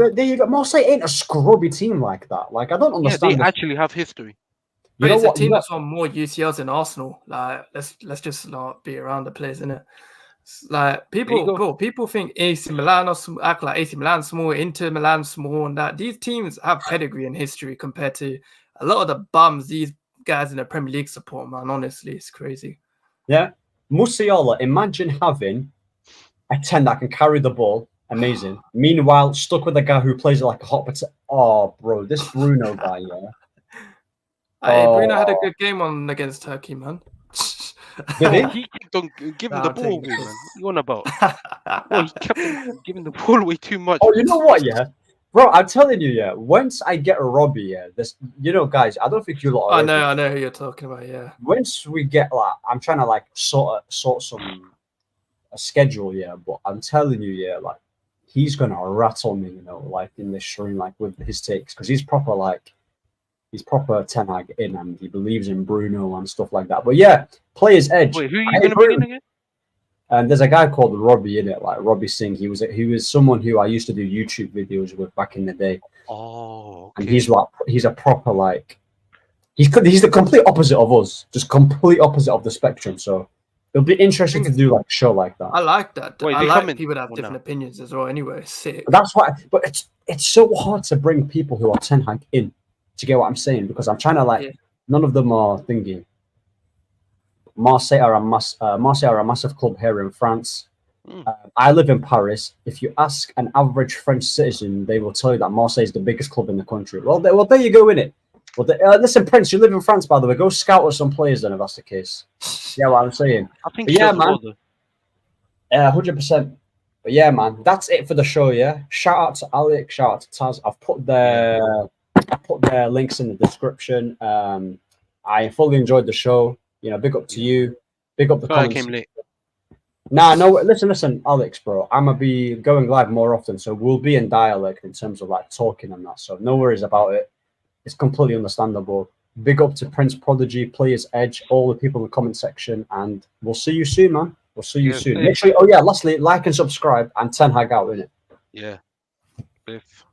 Marseille ain't a scrubby team like that. Like I don't understand. Yeah, they actually have history. But it's a team that's won more UCLs than Arsenal. Like let's just not be around the place, innit? Like people think AC Milan act like AC Milan small, Inter Milan small, and that these teams have pedigree and history compared to a lot of the bums these guys in the Premier League support. Man, honestly, it's crazy. Yeah, Musiala. Imagine having a 10 that can carry the ball. Amazing. Meanwhile, stuck with a guy who plays like a hot potato. Oh, bro, this Bruno guy, yeah. Bruno had a good game on against Turkey, man. Did He kept on giving Nah, the I'm ball taking away, the man. piss. What you on about? Boy, he kept on giving the ball away too much. Oh, you know what? Yeah, bro, I'm telling you, yeah. Once I get a Robbie, yeah, this, guys, I don't think you lot are. I know who you're talking about. Yeah. Once we get like, I'm trying to like sort a schedule, yeah. But I'm telling you, yeah, like he's gonna rattle me, like in this stream, like with his takes, because he's proper Ten Hag in, and he believes in Bruno and stuff like that. But yeah, player's edge. Wait, who are you going to bring in again? And there's a guy called Robbie in it, like Robbie Singh. He was someone who I used to do YouTube videos with back in the day. Oh, okay. And he's a proper like he's the complete opposite of us, just complete opposite of the spectrum. So it'll be interesting to do like a show like that. I like that. Wait, I they like come in people that have or different no? opinions as well. Anyway, sick. But that's why. But it's so hard to bring people who are Ten Hag in. To get what I'm saying, because I'm trying to like none of them are thinking. Marseille are a massive club here in France. I live in Paris. If you ask an average French citizen, they will tell you that Marseille is the biggest club in the country. Well, there you go, innit? Well, listen, Prince, you live in France, by the way. Go scout us some players then, if that's the case. Yeah, what I'm saying. I think But yeah, man. 100%. But yeah, man, that's it for the show. Yeah. Shout out to Alex. Shout out to Taz. I've put their links in the description. I fully enjoyed the show. Big up to you. Big up the Sorry, I comments. came late. Nah, no, listen, Alex, bro. I'm gonna be going live more often, so we'll be in dialogue in terms of like talking and that. So no worries about it. It's completely understandable. Big up to Prince Prodigy, Players Edge, all the people in the comment section, and we'll see you soon, man. We'll see you soon. Make sure. Oh yeah, lastly, like and subscribe, and Ten Hag out, innit? Yeah. Biff.